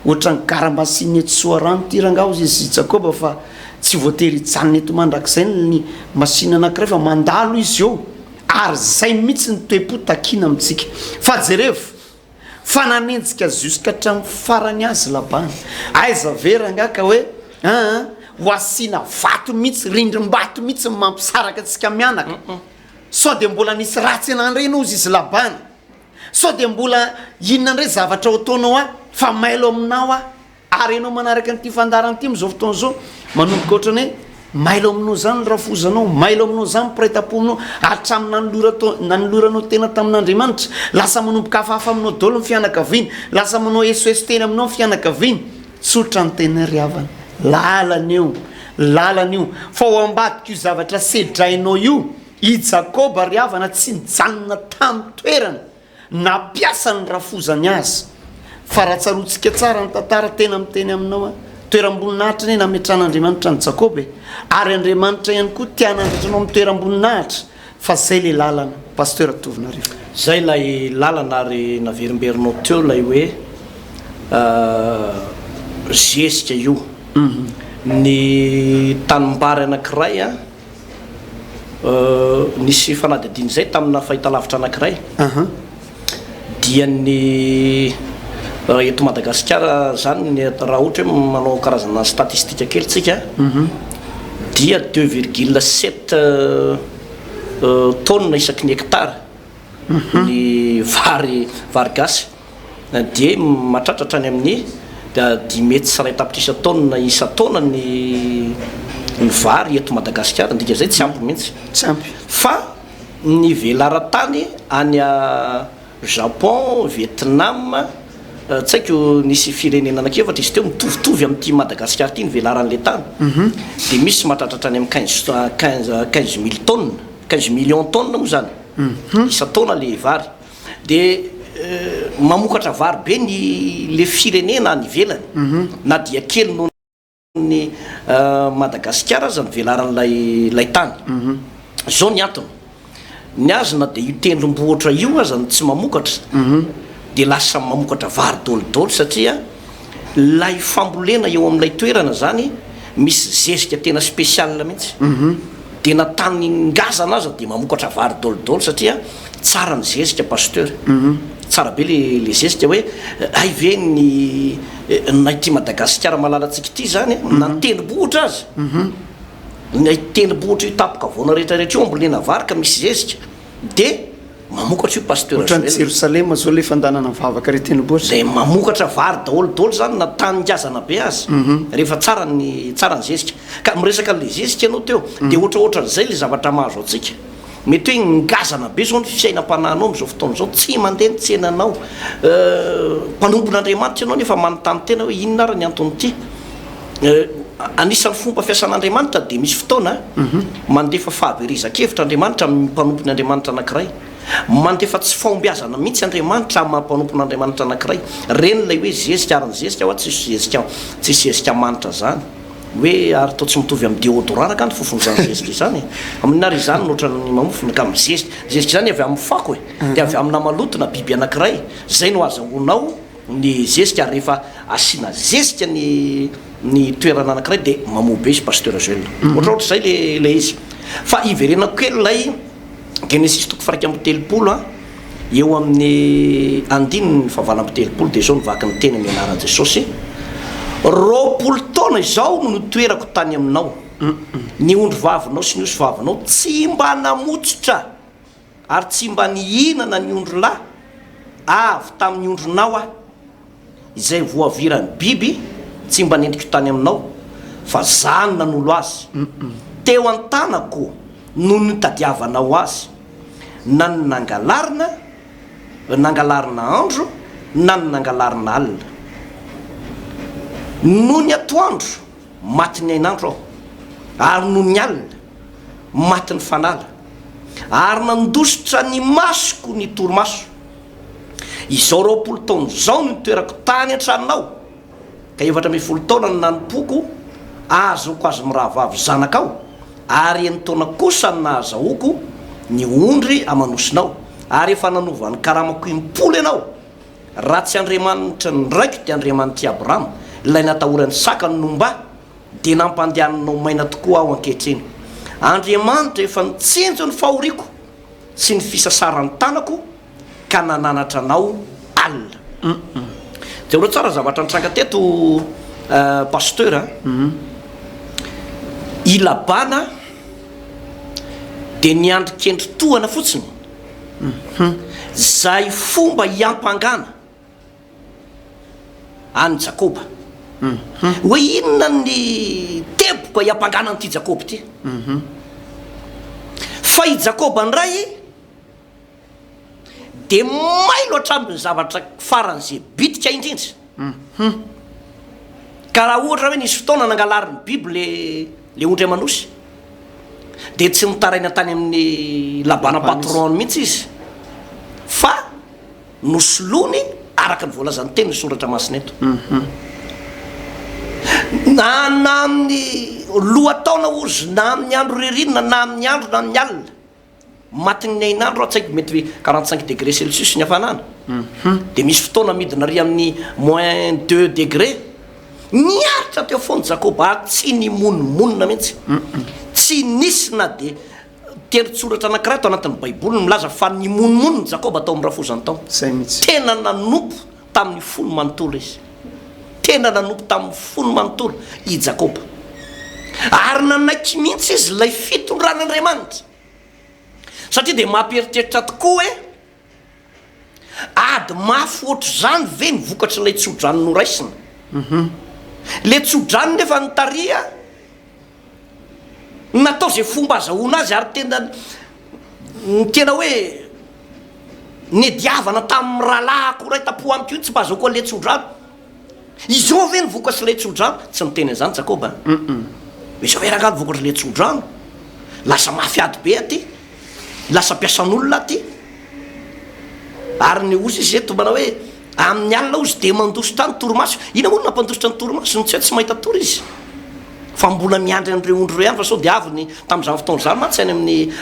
ohatra ny karamasin'ny etsoarano ty rangaho izy Jakoba fa tsy voatery hijanona eto mandrakizay ny masina anankiray fa mandalo izy eo ary zay mihitsy ny toepo takina amintsika fa jerevo fa nanenjika jusqu'à hatramin'ny farany azy labana aiza veranga ka hoe ho asina vato mihitsy rindrim-bato mihitsy mampisaraka atsika mianaka sao de mbola nisy ratsy anandray ianao izy labana sao de mbola inona ndray zavatra ho ataonao fa mailo aminao ary ianao manaraka nyity fandarany ty am'izao fotoana zao manomboka ohatrany hoe mailo aminao zany ny rafozanao mailo aminao zany mpiray-tapo aminao hatramin'ny nanoloranao tena tamin'Andriamanitra lasa manomboka hafahafa aminao dolo ny fianakaviany lasa manao esoeso teny aminao ny fianakaviany tsotra ny tena ry havana lalana io fa ho ambadika io zavatra sedrainao io i Jakoba ry havana tsy nijanona tamin'ny toerana nampiasa ny rafozany azy fa raha tsarotsika tsara ny tantara tena miteny aminao toeram-boninahitra ny nametran'Andriamanitra ny Jakoba ary Andriamanitra ihany koa tianandratranao amin'ny toeram-boninahitra fa zay le lalana pasteur Tovinarivo zay lay lalana ary naverimberinao teo lay hoe zezika io ny tanimbary anankiray nisy fanadidiny zay tamina fahitalavitra anankiray dia ny eto Madagasikara zany ny raha ohatra hoe manao karazana statistika kely tsika dia 2,7 tonne isaky ny hectare ny vary gasy dia mahatratratra any amin'ny 10 mètres sy ray tapitrisa tonne isa taona ny vary eto Madagasikara ndika zay tsy ampy mihitsy fa ny velaran-tany any Japon, Vietnam tsy haiko nisy firenena anankiefatra izy teo mitovitovy amin'ity Madagasikara ity ny velaran'le tany dia misy mahatratratra any amin'ny 15 tonnes 15 millions tonnes moa zany isa taona le vary dia mamokatra vary be le firenena any ivelany na dia kely noho ny Madagasikara aza ny velaran'lay tany zao ny antony ny azona dia io tendrombohitra io azany tsy mamokatra dia lasa mamokatra vary dolidoly satria lay fambolena eo amin'ilay toerana zany misy zezika tena spécial mihitsy dia natany ngazana aza dia mamokatra vary dolidoly satria tsara ny zezika pasteur tsara be le zezika hoe ay ve na ity Madagasikara malalatsika ity zany na ny tendrombohitra azy ny tendrombohitra io tapoka voana rehetrarehetra io ambolena vary ka misy zezika dia mamokatra io pasteur ohatrany Jerosalema zao le fandanana mivavaka re tendrombohitra dia mamokatra vary daholo zany na tany ngazana be azy rehefa tsara ny zezika ka miresaka le zezika ianao teo dia ohatraohatran'izay le zavatra mahazo atsika mety hoe ngazana be zao ny fiainam-pananao am'izao fotoana zao tsy mandeha ny tsenanao mpanompon'Andriamanitra ianao nefa manontany tena hoe inona ary ny anton'ity anisan'ny fomba fiasan'Andriamanitra dia misy fotoana mandefa fahaberizan-kevitra Andriamanitra amin'ny mpanompon'Andriamanitra anankiray mandefa tsy fahombiazana mihitsy Andriamanitra amin'ny mpanompon'Andriamanitra anankiray reny lay hoe zezika ary ny zezika hoa tsisy zezika manitra zany hoe ary tao tsy mitovy amin'ny déodorant ka ny fofon'izany zezika izany aminary izany nohatrany mamofona ka amin'ny zezika izany avy amin'ny fako dia avy amin'ny namalotona biby anankiray zay no azahoanao ny zezika rehefa asiana zezika ny toerana anankiray dia mamobe izy pasteur Joël ohatraohatr'izay le izy fa iverenako kely lay Genesis 1:30 eo amin'ny andininy fahavalambitelopolo dia zao nivaky ny teny amin'ny anaran'i Jesosy 20 taona izao no toerako tany aminao ny ondro vavinao sy ny osy vavinao tsy mba namotsotra ary tsy mba nihinana ny ondro lahy avy tamin'ny ondronao izay voavirany biby tsy mba nendriko tany aminao fa zany nanolo azy teo an-tanako no nitadiavanao azy na ny nangalarina andro na ny nangalarina alina no ny atoandro maty ny ainandro aho ary no ny alina maty ny fanala ary nandositra ny masoko ny torimaso izao 20 taona zao no nitoerako tany an-tranonao ka 17 taona no nanompoko azoko azy mirahavavy zanakao ary ny taona kosa ny nahazahoako ny ondry amanosinao ary efa nanovan'ny karamako impolo ianao raha tsy Andriamanitra ndraiky dia Andriamanitra Abrahama ilay natahorany saka ny nomba dia nampandehaninao maina tokoa aho ankehitriny Andriamanitra efa nitsenjo ny fahoriako sy ny fisasarany tanako ka nananatra anao alina dia ora tsara zavatra nitranga teto pasteur ilabana dia niandrikendritohana fotsiny zay fomba hiampangana any Jakoba hoe inona ny teboka hiampangana n'ity Jakoba ity fa i Jakoba ndray dia mailo hatramin'ny zavatra faran'izay bitika indrindra ka raha ohatra hoe nisy fotoana nangalariny biby le ondry amanosy dia tsy nitaraina tany amin'ny labana patron mihitsy izy fa nosoloany araka ny voalazany teny ny soratra masina eto na amin'ny lohataona ozy na amin'ny andro ririnina na amin'ny andro na amin'ny alina maty ny ainandro tsy haiko mety 45 degré celsius ny hafanana dia misy fotoana midina ry amin'ny -2 degré niaritra teo foany Jakoba tsy ny monomonina mihitsy tsy nisy na dia teritsoratra anankiray tao anatin'ny baiboly milaza fa ny monomoniny Jakoba atao amin'ny rafozany tao tena nanompo tamin'ny folo manontolo izy tena nanompo tamin'ny folo manontolo i Jakoba ary nanaiky mihitsy izy lay fitondran'Andriamanitra satria dia mampieritreritra tokoa hoe ady mafy ohatr' zany ve ny vokatra ilay tsodrany noraisina le tsodrany nefa nitaria natao zay fomba azahoana azy ary tena hoe ny diavana tamin'ny rahalahy koray tapo amiko io tsy mba azaoko le tsodrano izao ve nyvokatry le tsodrano tsy niteny an'izany Jakoba izao ve raha vokatry le tsodrano lasa mafiady be aty lasa mpiasan'olona aty ary ny ozy izy eto manao hoe amin'ny alina ozy de mandositra ny torimaso ina moa nampandositra ny torimaso ny tsy hoe tsy mahita tory izy fa mbola miandry an'ireo ondro reo ihany fa sao de avy ny tamin'izany fotoana zany mantsy any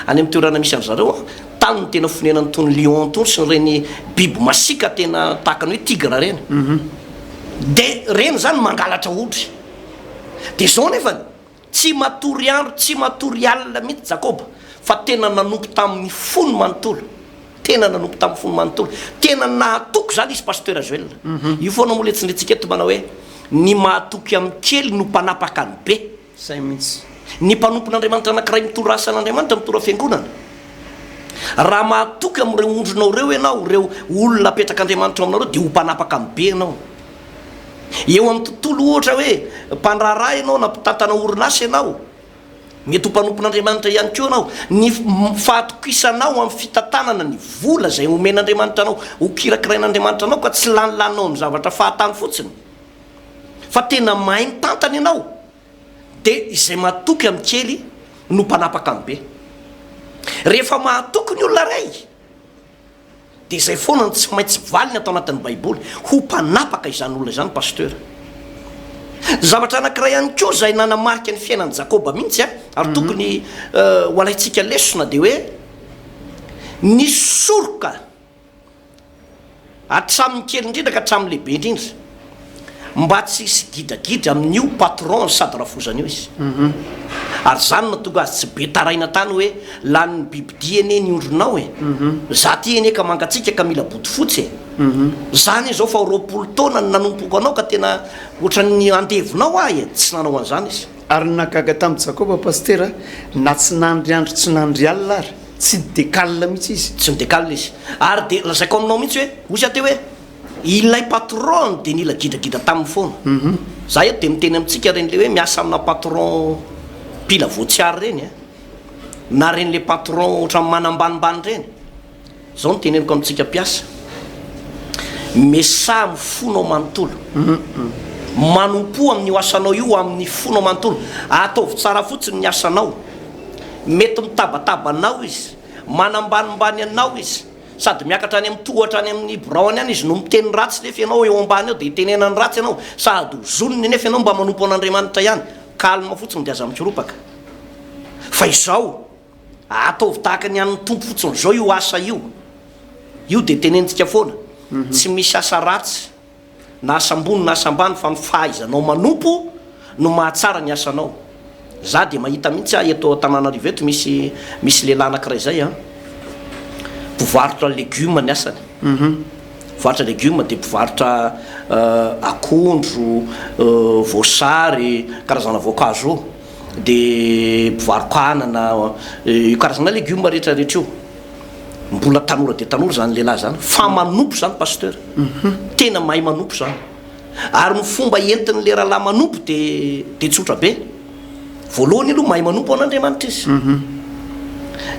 amin'ny toerana misy an'zareo tany ny tena fonenany tony lion tony sy reny biby masika tena tahakany hoe tigre reny de reny zany mangalatra odry de zao nefa tsy matory andro tsy matory alina mihitsy Jakoba fa tena nanompo tamin'ny fony manontolo tena nanompo tamin'ny fony manontolo tena nahatoky zany izy pasteur Joël io foana moa letsintsika eto manao hoe ny mahatoky amin'ny kely no mpanapaka ny be zay mihitsy ny mpanompon'Andriamanitra anankiray mitoro asan'Andriamanitra mitoro fiangonana raha mahatoky amin'ireo ondronao reo ianao reo olona apetraka Andriamanitra aminareo de ho mpanapaka amin'ny be ianao eo amin'ny tontolo ohatra hoe mpandraraha ianao na mpitantana orinasa ianao mety ho mpanompon'Andriamanitra ihany koa ianao ny fahatokisanao amin'ny fitantanana ny vola zay omen'Andriamanitra anao ho kirakirain'Andriamanitra anao ka tsy lanilaninao amin'ny zavatra fahatany fotsiny fa tena mahay mitantana ianao de izay mahatoky amin'ny kely no mpanapaka amin'ny be rehefa mahatoky ny olona ray de izay foana tsy maintsy valiny atao anatin'ny baiboly ho mpanapaka izany olona izany pasteur zavatra anankiray ihany koa zay nanamarika ny fiainan'ny Jakoba mihitsy ary tokony ho alaitsika lesona de hoe ny soroka hatramin'ny kely indrindra ka hatramin'ny lehibe indrindra mba tsy hisy gidagidra amin'io patron sady rafozana io izy ary zany natonga azy tsy be taraina tany hoe lany bibidia ene ny ondronao za ty ene ka mangatsika ka mila body fotsy zany zao fa roapolo taona ny nanompoko anao ka tena ohatran'ny andevonao tsy nanao an'izany izy ary nagaga tamin'ny Jakoba pasteur na tsy nandry andro tsy nandry alina ary tsy dekala mihitsy izy tsy midekala izy ary de lazaiko aminao mihitsy hoe osy aty hoe ilay patron de nila gidagida tamin'ny foana za eto de miteny amintsika reny le hoe miasa amina patron pila voatsiary reny na reny le patron ohatran'ny manambanimbany reny zao noteneniko amintsika mpiasa mesa amin'ny fonao manontolo manompo amin'ny asanao io amin'ny fonao manontolo ataovy tsara fotsiny ny asanao mety mitabatabanao izy manambanimbany anao izy sady miakatra any amin'ny tohatra any amin'ny braony any izy no miteny ratsy nefa ianao eo ambany eo de tenenany ratsy ianao sady zonony nefa ianao mba manompo an'Andriamanitra ihany kalma fotsiny de aza mikiropaka fa izao ataovy tahaka ny an'ny tompo fotsiny zao io asa io de tenentsika foana tsy misy asa ratsy na asambony na asambany fa mifahaizanao manompo no mahatsara ny asanao za de mahita mihitsy eto Tananarivo eto misy lehilahy anankiray zay mpivarotra legioma ny asany mpivarotra legioma de mpivarotra akondro voasary karazana voankazo de mpivaroka anana karazana legioma rehetrarehetra io mbola tanora de tanora zany lehilahy zany fa manompo zany pasteur tena mahay manompo zany ary ny fomba entiny le rahalahy manompo de tsotra be voalohany aloha mahay manompo an'Andriamanitra izy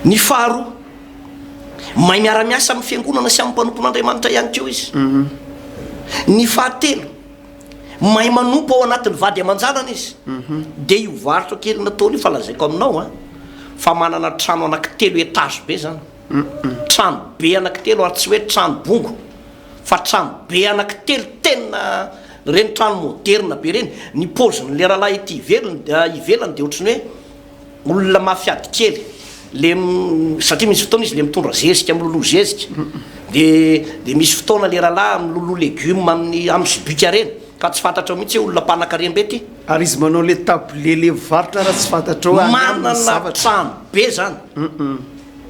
ny faharoa mahay miara-miasa amin'ny fiangonana sy amin'ny mpanompon'Andriamanitra ihany keo izy ny fahatelo mahay manompo ao anatin'ny vady aman-janana izy de io varotra kely nataony io fa lazaiko aminao fa manana trano anankitelo etage be zany trano be anankitelo ary tsy hoe trano bongo fa trano be anankitelo tena reny trano moderna be reny ny paoziny le rahalahy ity ivelany de ohatrany hoe olona mafiady kely le satria misy fotoana izy le mitondra zezika miloloha zezika de misy fotoana le rahalahy miloloha legioma amin'ny zibika reny ka tsy fantatra mihitsy olona mpanan-karembe ty ary izy manao le tablele varotra raha tsy fantatrao manana trano be zany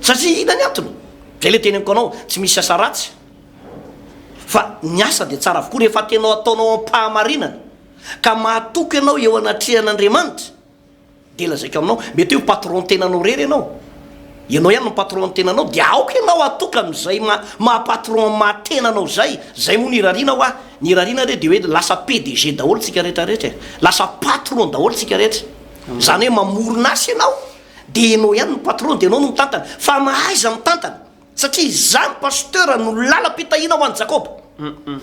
satria ina ny antony zay le teneniko anao tsy misy asa ratsy fa ny asa de tsara avokoa rehefa tenao ataonao am-pahamarinana ka mahatoky ianao eo anatrehan'Andriamanitra de lazaiko aminao mety hoe patron tenanao rery ianao ihany no patron tenanao de aoka ianao atoka am'izay mahapatron mahatenanao zay moa nirariana nirariana re de hoe lasa PDG daholo tsika rehetrarehetra lasa patron daholo tsika rehetra zany hoe mamoronasy ianao de ianao ihany no patron de ianao no mitantana fa mahaiza mitantana satria zany pasteur no lalam-pitahina ho an'i Jakoba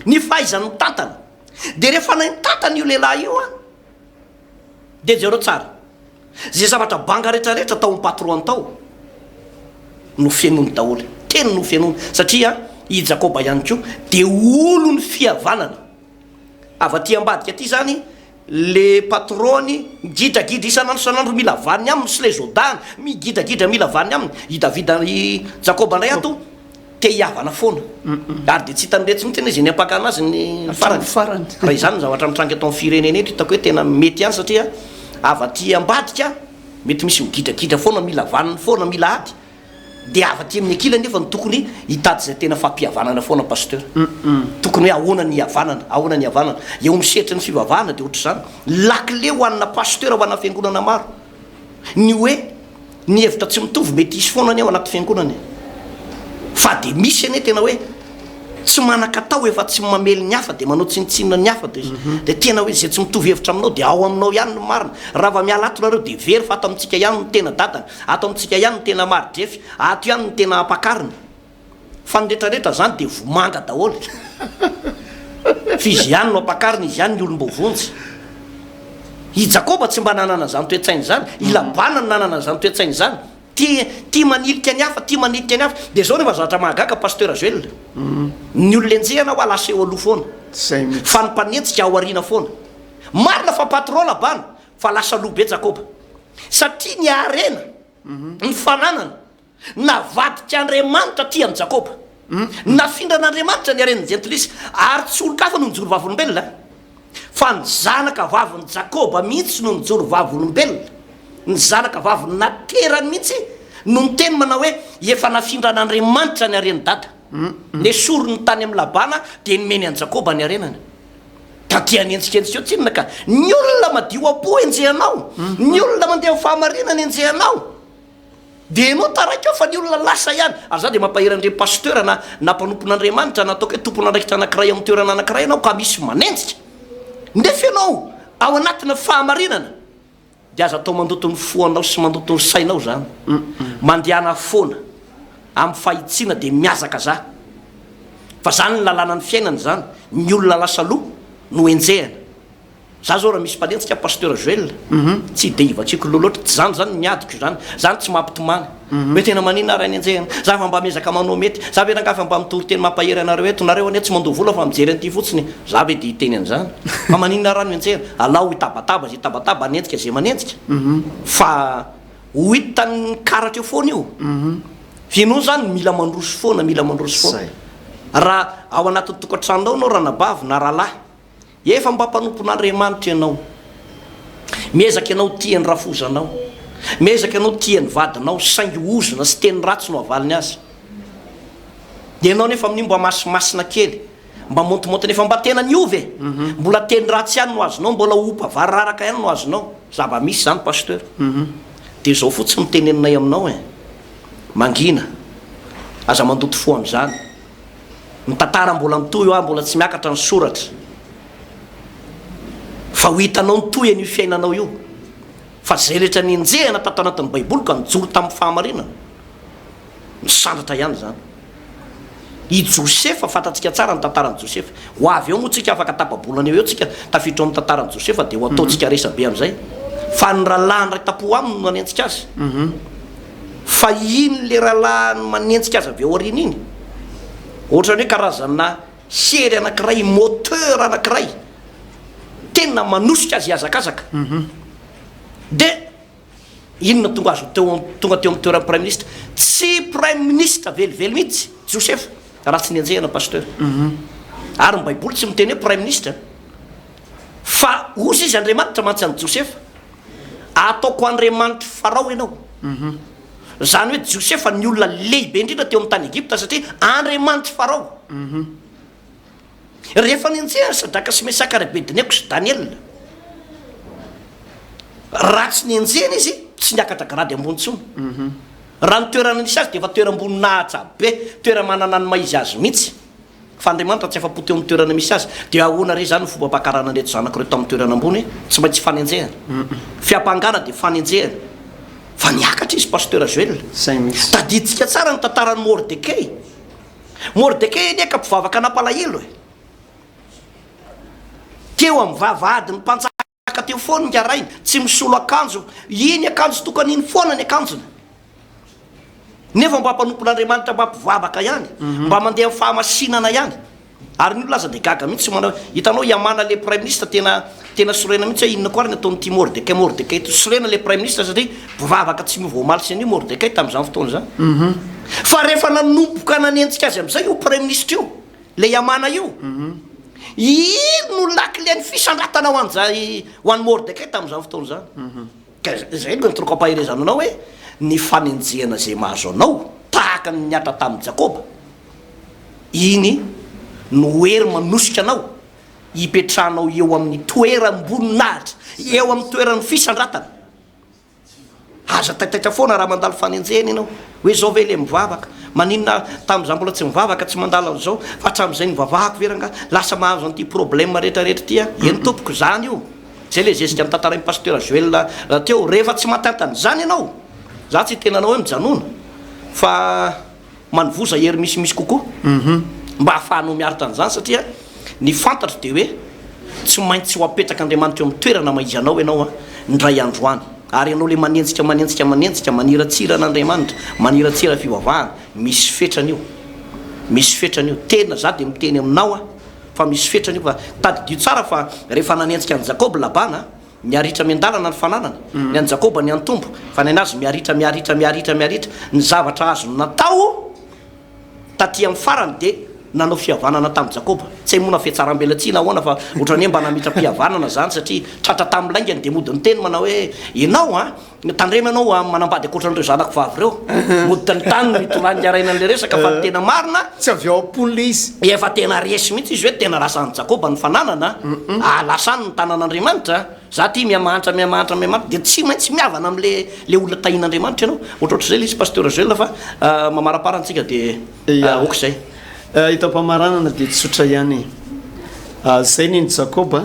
ny fahaizany mitantana dia rehefa nitantana io lehilahy io a dia jereo tsara zay zavatra banga rehetrarehetra tao ampatron tao no fianony daholo teny no fianony satria i Jakoba ihany koa dia olo ny fihavanana avy aty ambadika aty zany le patrony migidragidra isanandro mila vaniny aminy sy le zodany migidragidra mila vaniny aminy i Davida i Jakoba ndray ato te hiavana foana ary dia tsy hitany retsy mihitsy izy ny ampakana azy ny farany raha izany ny zavatra mitrangy atao amin'ny firenena eto hitako hoe tena mety ihany satria avy aty ambadika mety misy migidragidra foana mila vaniny foana mila ady dia avy aty amin'ny akilany nefa ny tokony hitady zay tena fampihavanana foana pasteur tokony hoe ahoana ny havanana eo misetra ny fivavahana dia ohatra zany lakile ho anina pasteur ho anna fiangonana maro ny hoe ny hevitra tsy mitovy mety isy foana ny ao anaty fiangonana fa dia misy ane tena hoe tsy manakatao efa tsy mamely ny hafa dia manao tsinitsinina ny hafa dia tena hoe zay tsy mitovy hevitra aminao dia ao aminao ihany no marina raha va miala ato nareo dia very fa ato amintsika ihany no tena dadana ato amintsika ihany no tena maridrefy ato ihany no tena ampakarina fa ny rehetrarehetra zany dia vomanga daholo fa izy ihany no ampakarina izy ihany ny olom-bovonjy i Jakoba tsy mba nanana zany toetsainy zany i Labana nanana zany toetsainy zany tia manilika ny hafa dia zao nefa zavatra mahagaga pasteur Joel ny ololenjehana ho alasa eo aloha foana fa ny mpanetsika ao ariana foana marina fa patron Labana fa lasa loha be Jakoba satria ny arena ny fananana navadika Andriamanitra ty amin'ny Jakoba nafindran'Andriamanitra ny arenany gentlisy ary tsy olo-kafa no nijoro vavolombelona fa ny zanaka vaviny Jakoba mihitsy no nijoro vavolombelona ny zanaka vaviny naterany mihitsy no ny teny manao hoe efa nafindran'Andriamanitra ny areny dada ny soro ny tany amin'ny Labana dia nomeny an'i Jakoba ny arenany taty anenjikensika eo tsinona ka ny olona madio am-po enjehanao ny olona mandeha fahamarinana enjehanao dia ianao taraiky eo fa ny olona lasa ihany ary zany dia mampahiran'ireo pasteur na mpanompon'Andriamanitra na ataoko hoe tompon'andraikitra anankiray amin'ny toerana anankiray ianao ka misy manenjika nefa ianao ao anatina fahamarinana dia aza atao mandoto ny foanao sy mandoto ny sainao zany mandehana foana amin'ny fahitsiana dia miazaka za fa zany ny lalàna ny fiainana zany ny olona lasa loha no enjehana za zao raha misy mpanenjika pasteur Joel tsy dia ivatsiko loatra tsy zany miadiko zany tsy mampitomany hoe tena manina raha ny enjehana za fa mba mezaka manao mety za ve nangafa mba mitoro teny mampahery anareo eto nareo ane tsy mandoa vola fa mijery an'ity fotsiny za ve dia hiteny an'izany fa manina raha no enjehana alao hitabataba zay tabataba anenjika zay manenjika fa ho hitany karatra eo foana io fianao zany mila mandroso foana raha ao anatin'ny tokantranonao anao raha nabavy na rahalahy efa mba mpanompon'Andriamanitra ianao miezaka ianao tiany rafozanao miezaka ianao tiany vadinao saingy ozona sy teny ratsy no avaliny azy dia ianao nefa amin'io mba masimasina kely mba montimonty nefa mba tena niovy mbola teny ratsy ihany no azonao mbola opa varararaka ihany no azonao zava misy zany pasteur dia zao fotsiny miteneninay aminao mangina aza mandoto fo am'izany mitantara mbola mitoy io mbola tsy miakatra ny soratra fa ho hitanao nytoy an'io fiainanao io fa zay rehetra nenjehana tato anatin'ny baiboly ka nijoro tamin'ny fahamarinana misandratra ihany zany i Josefa fantatsika tsara ny tantaran'i Josefa ho avy eo moa tsika afaka tapabolana eo tsika tafiditra amin'ny tantaran'i Josefa dia ho ataontsika resabe amin'izay fa ny rahalahy ray tapo aminy no manenjika azy fa ino le rahalahy manenjika azy avy eo ariana iny ohatra hoe karazana sery anankiray moteur anankiray tena manosika azy hiazakazaka dia inona tonga azo tonga teo amin'ny toeran'ny prime ministre tsy prime ministre velively mihitsy Josefa raha tsy nianjehana pasteur ary ny baiboly tsy miteny hoe prime ministre fa ozy izy Andriamanitra mantsy an'i Josefa ataoko Andriamanitra farao ianao zany hoe Josefa ny olona lehibe indrindra teo amin'ny tany Egypta satria Andriamanitra farao rehefa nianjehana Sadraka sy Mesaka ary Abednego sy Daniel raha tsy nianjehana izy tsy niakatra grady ambony tsony raha ny toerana nisy azy dia efa toera ambony nahatra be toera manana ny maizy azy mihitsy fa Andriamanitra tsy afa-po teo amin'ny toerana misy azy dia ahoana re zany fomba mpakarana nreto zanak'ireo tamin'ny toerana ambony tsy maintsy fanenjehana fiampangana dia fanenjehana fa niakatra izy pasteur Joel. Zay misy. Tadiditsika tsara ny tantarany Mordekay. Mordekay eka mpivavaka anapalahelo e. Teo amin'ny vavahady ny mpanjaka teo foana ny arainy, tsy misolo akanjo, iny akanjo tokany iny foana ny akanjony. Nefa mba mpanompon'Andriamanitra mba mpivavaka ihany, mba mandeha amin'ny fahamasinana ihany. Ary ny laza de gaga mihitsy manao, hitanao Iamana le prime ministre tena sorena mihitsy hoe inona koa ny ataon'ity Mordekay to sorena le prime ministre satria mpivavaka tsy mivoamaly sy ny Mordekay tamin'izany fotoana zany. Fa rehefa nanomboka nanentsika azy amin'izay io prime ministre io, le Iamana io, ino lakile ny fisandratana ho an'izay ho an'ny Mordekay tamin'izany fotoana zany. Ka zay no nitoroko ampahirezana anao hoe ny fanenjehana zay mahazo anao tahaka ny niatra tamin'ny Jakoba, iny no hery manosika anao hipetrahanao eo amin'ny toeram-boninahitra, eo amin'ny toeran'ny fisandratana. Aza taitaitra foana raha mandalo fanenjehana ianao hoe zao ve le mivavaka, maninona tamin'izany mbola tsy mivavaka tsy mandala zao, fa hatramin'izay nivavahako veranga lasa mahazo an'ity problème rehetrarehetra ty a. Eny tompoko zany io. Zay le zezika nitantaran'ny pasteur Joel teo, rehefa tsy matantany zany ianao, za tsy tenanao hoe mijanona fa manivoza hery misimisy kokoa, mba hahafahanao miaritra an'izany satria ny fantatro de hoe tsy maintsy ho apetraka Andriamanitra eo amin'ny toerana maizy anao ianao ndray androany. Ary ianao le manenjika maniratsira an'Andriamanitra, maniratsira fivavahana, misy fetrany io, tena za de miteny aminao fa misy fetrany io. Fa tadidio tsara fa rehefa nanenjika an'i Jakoba Labana miaritra miandalana ny fananany, ny an'i Jakoba ny antompo, fa ny anazy miaritra ny zavatra azo natao taty amin'ny farany de nanao fihavanana tamin'i Jakoba. Tsy mona fietsaram-belatsiana ahoana fa ohatrany hoe mba namitra-pihavanana zany satria tratra tamin'ny laingany de mody ny teny manao hoe ianao tandrema ianao manambady akoatran'ireo zanako vavy reo, mody tany tany mitonany arainan'le resaka fa tena marina tsy avy ao am-pony le izy. Efa tena resy mihitsy izy hoe tena rasan'ny Jakoba ny fananana, lasany ny tanan'Andriamanitra. Za ty miamahantra de tsy maintsy miavana am'le olona tahin'Andriamanitra ianao. Ohatrohatr' zay le izy pasteur Joel fa mamaraparantsika de okizay. Hitam-pamaranana de tsotra ihany. Zay ny Jakoba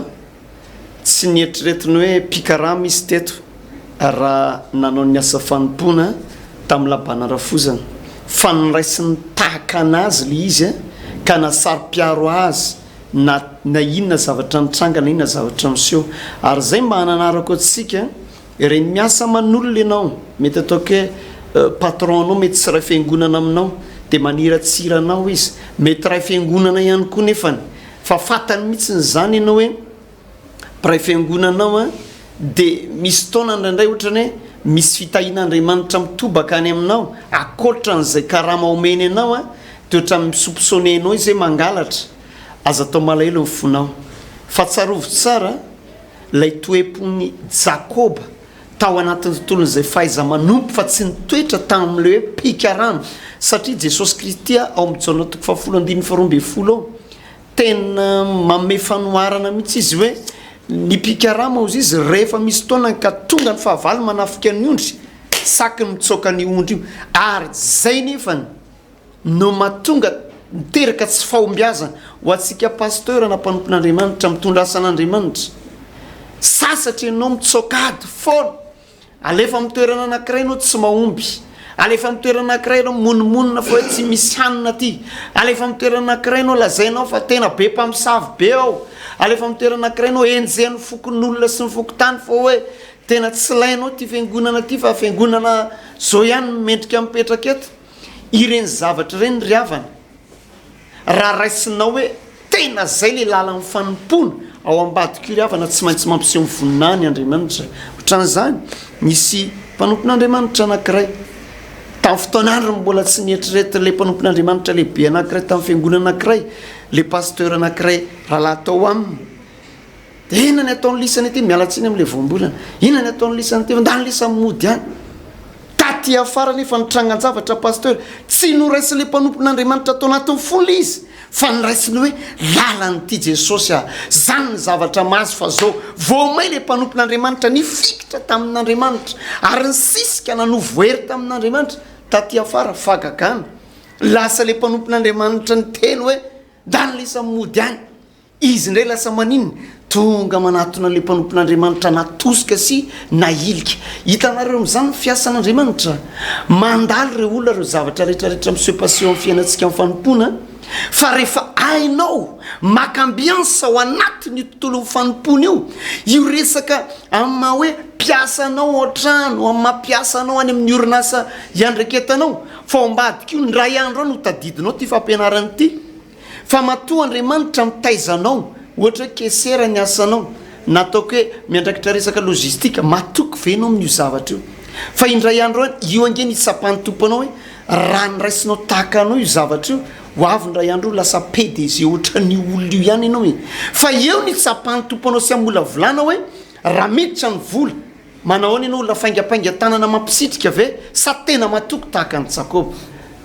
tsy nieritriretiny hoe pikarama izy teto raha nanao ny asa fanompona tamin'ny Labana rafozana, fa niraisiny tahaka anazy le izy ka nasary-piaro azy na inona zavatra nitrangana, inona zavatra miseho. Ary zay mba hananarako atsika reny miasa man'olona ianao, mety ataoko hoe patron anao mety tsy ray fiangonana aminao de maniratsira anao izy, mety ray fiangonana ihany koa nefany, fa fatany mihitsy zany ianao hoe ray fiangonanao de misy taona indraindray ohatrany hoe misy fitahin'Andriamanitra mitobaka any aminao akoatran'izay karama omeny ianao de ohatrany misompsonenao izy hoe mangalatra, aza atao malahelo ny fonao. Fa tsarovy tsara lay toepony Jakoba tao anatin'ny tontolon'izay fahaiza manompo fa tsy nitoetra tamin'le hoe pikarama, satria Jesosy Kristy ao amin'ny Jaona 7:12 tena manome fanoharana mihitsy izy hoe ny pikarama ozy izy rehefa misy taona ka tonga ny fahavalo manafika ny ondry saky mitsoka ny ondry io. Ary zay nefany no mahatonga miteraka tsy fahombiazana ho antsika pasteur na mpanompon'Andriamanitra mitondra asan'Andriamanitra. Sasatra ianao mitsokady foana, alefa mitoerana anankiray ianao tsy mahomby, alefa mitoerana anankiray ianao monimonina fa hoe tsy misy hanina ty, alefa mitoerana anankiray ianao lazainao fa tena be mpamosavy be ao, alefa mitoerana anankiray ianao enjehan'ny fokon'olona sy ny fokotany fa hoe tena tsy lainao ty fiangonana ty fa fiangonana zao ihany mendrika mipetraka eto. Ireny zavatra ireny ry havana, raha raisinao hoe tena zay le lalan'ny fanompona ao ambadika ry havana, tsy maintsy mampiseho ny voninahiny Andriamanitra. Ohatran'izany misy mpanompon'Andriamanitra anankiray tamin'ny fotoanandro mbola tsy nieritrerety le mpanompon'Andriamanitra lehibe anankiray tamin'ny fiangonana anankiray, le pasteur anankiray rahalahy tao aminy. De ina ny ataon'ny lisany ty, mialatsiny amin'le voambolana, ina ny ataon'ny lisany ty, ndany lisa mody any taty afara nefa nitrangan-javatra pasteur tsy noraisy le mpanompon'Andriamanitra tao anatin'ny fony izy, fa niraisiny hoe lalanyty Jesosy zany ny zavatra mahazo. Fa zao voamay le mpanompon'Andriamanitra nifikitra tamin'Andriamanitra ary nisisika nanovohery tamin'Andriamanitra taty afara fagagana, lasa le mpanompon'Andriamanitra ny teny hoe ndany lisa mody any. Izy ndray lasa maninona tonga manatona le mpanompon'Andriamanitra natosika sy nailika. Hitanareo amin'izany fiasan'Andriamanitra mandalo reo olona reo zavatra rehetrarehetra miseho passion amin'ny fiainantsika amin'ny fanompona, fa rehefa ainao maka ambiansa ao anatin'io tontolo fanompona io resaka amin'ny maha hoe piasanao an-trano, amin'ny mampiasanao any amin'ny orinasa iandreketanao, fa ao ambadika io ndray andro no tadidinao ty fampianarana ity, fa matoa Andriamanitra mitaizanao. Ohatra kesera ny asanao, nataoko hoe miandraikitra resaka logistika, matoky venao amin'io zavatra io. Fa indray andro io angeny itsapan'ny tomponao hoe raha niraisinao tahaka anao io zavatra io, ho avy indray andro lasa PDG ohatran'ny olona io ihany ianao e. Fa eo ny tsapan'ny tomponao sy amin'ny ola volana hoe raha miditra ny vola, manao ny olona faingapainga tanana mampisitrika ve sa tena matoky tahaka ny Jakoba.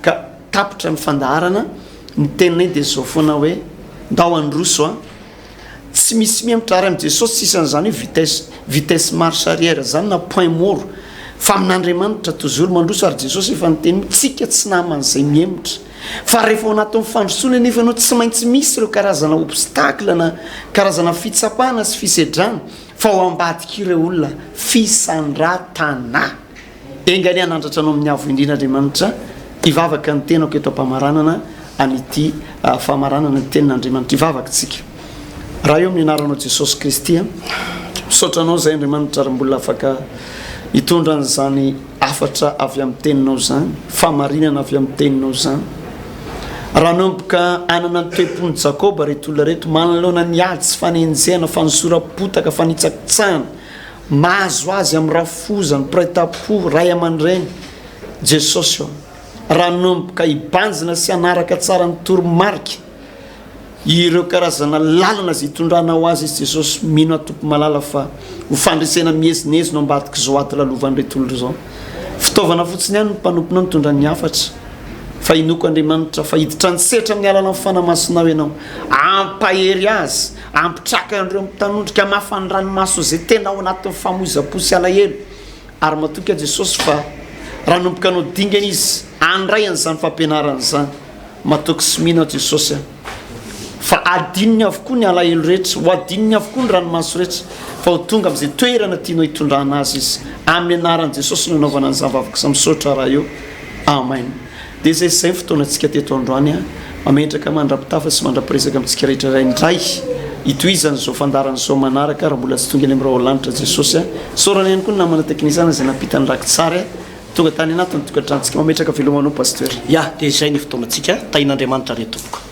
Ka tapitra ny fandaharana, ny teniny dia zao foana hoe ndao androso tsy misy miamitrara amin'ny Jesosy sisan'izany hoe vitesse marche arrière zany na point mort, fa amin'Andriamanitra tozoro mandroso. Ary Jesosy efa niteny tsika tsy naman'izay miemitra, fa rehefa ao anatin'ny fandrosoana nefa anao tsy maintsy misy ireo karazana obstacle na karazana fitsapana sy fisedrana, fa ao ambadika ireo olona fisandratana. Engany anandratra anao amin'ny avo indrindra Andriamanitra ivavaka ny tenako eto am-pamaranana an'ity famaranana ny tenin'Andriamanitra. Ivavaka tsika raha eo amin'ny anaranao Jesosy Kristy, misaotranao zay Andriamanitra raha mbola afaka hitondra an'izany afatra avy amin'ny teninao zany, famarinana avy amin'ny teninao zany. Raha nomboka anana ny toepony Jakoba reto olona reto, manoloana ny ady sy fanenjehana, fanosorapotaka, fanitsakitsahana, mahazo azy amin'ny rafozany, praitapo, ray aman-dreny Jesosy. Raha nomboka hibanjina sy anaraka tsara ny toromarika ireo karazana lalana zay hitondranao azy izy Jesosy, mino atompo malala fa ho fandresena miezinezina ambadika zao aty lalovan'ireto olona zao. Fitaovana fotsiny ihany ny mpanomponao mitondra ny afatra, fa inoko Andriamanitra fa hiditra ny setra amin'ny alana amin'ny fanamasinao ianao, ampahery azy, ampitraka andreo mitanondrika mafany ranomaso zay tena ao anatin'ny famoiza-po sy alahelo. Ary matoka Jesosy fa raha nomboka anao dingana izy andray an'izany fampianarana zany, matoky sy mino Jesosy fa adininy avokoa ny alahelo rehetra, ho adininy avokoa ny ranomaso rehetra, fa ho tonga amin'izay toerana tianao hitondrana azy izy. Amin'ny anaran'i Jesosy no hanaovana ny zavavaka sa misaotra raha eo. Amen. Dia zay fotoanantsika teto androany mametraka mandrapitafa sy mandrapiresaka amintsika rehetra iray indray hitohizana zao fandarana zao manaraka raha mbola tsy tonga any amin'irao lanitra Jesosy. Saorana ihany koa ny namana teknisana izay nampitany raki tsara tonga tany anatiny tokatrantsika. Mametraka velomanao pasteur. Ya, dia izay ny fotoanantsika tahin'Andriamanitra re tompoko.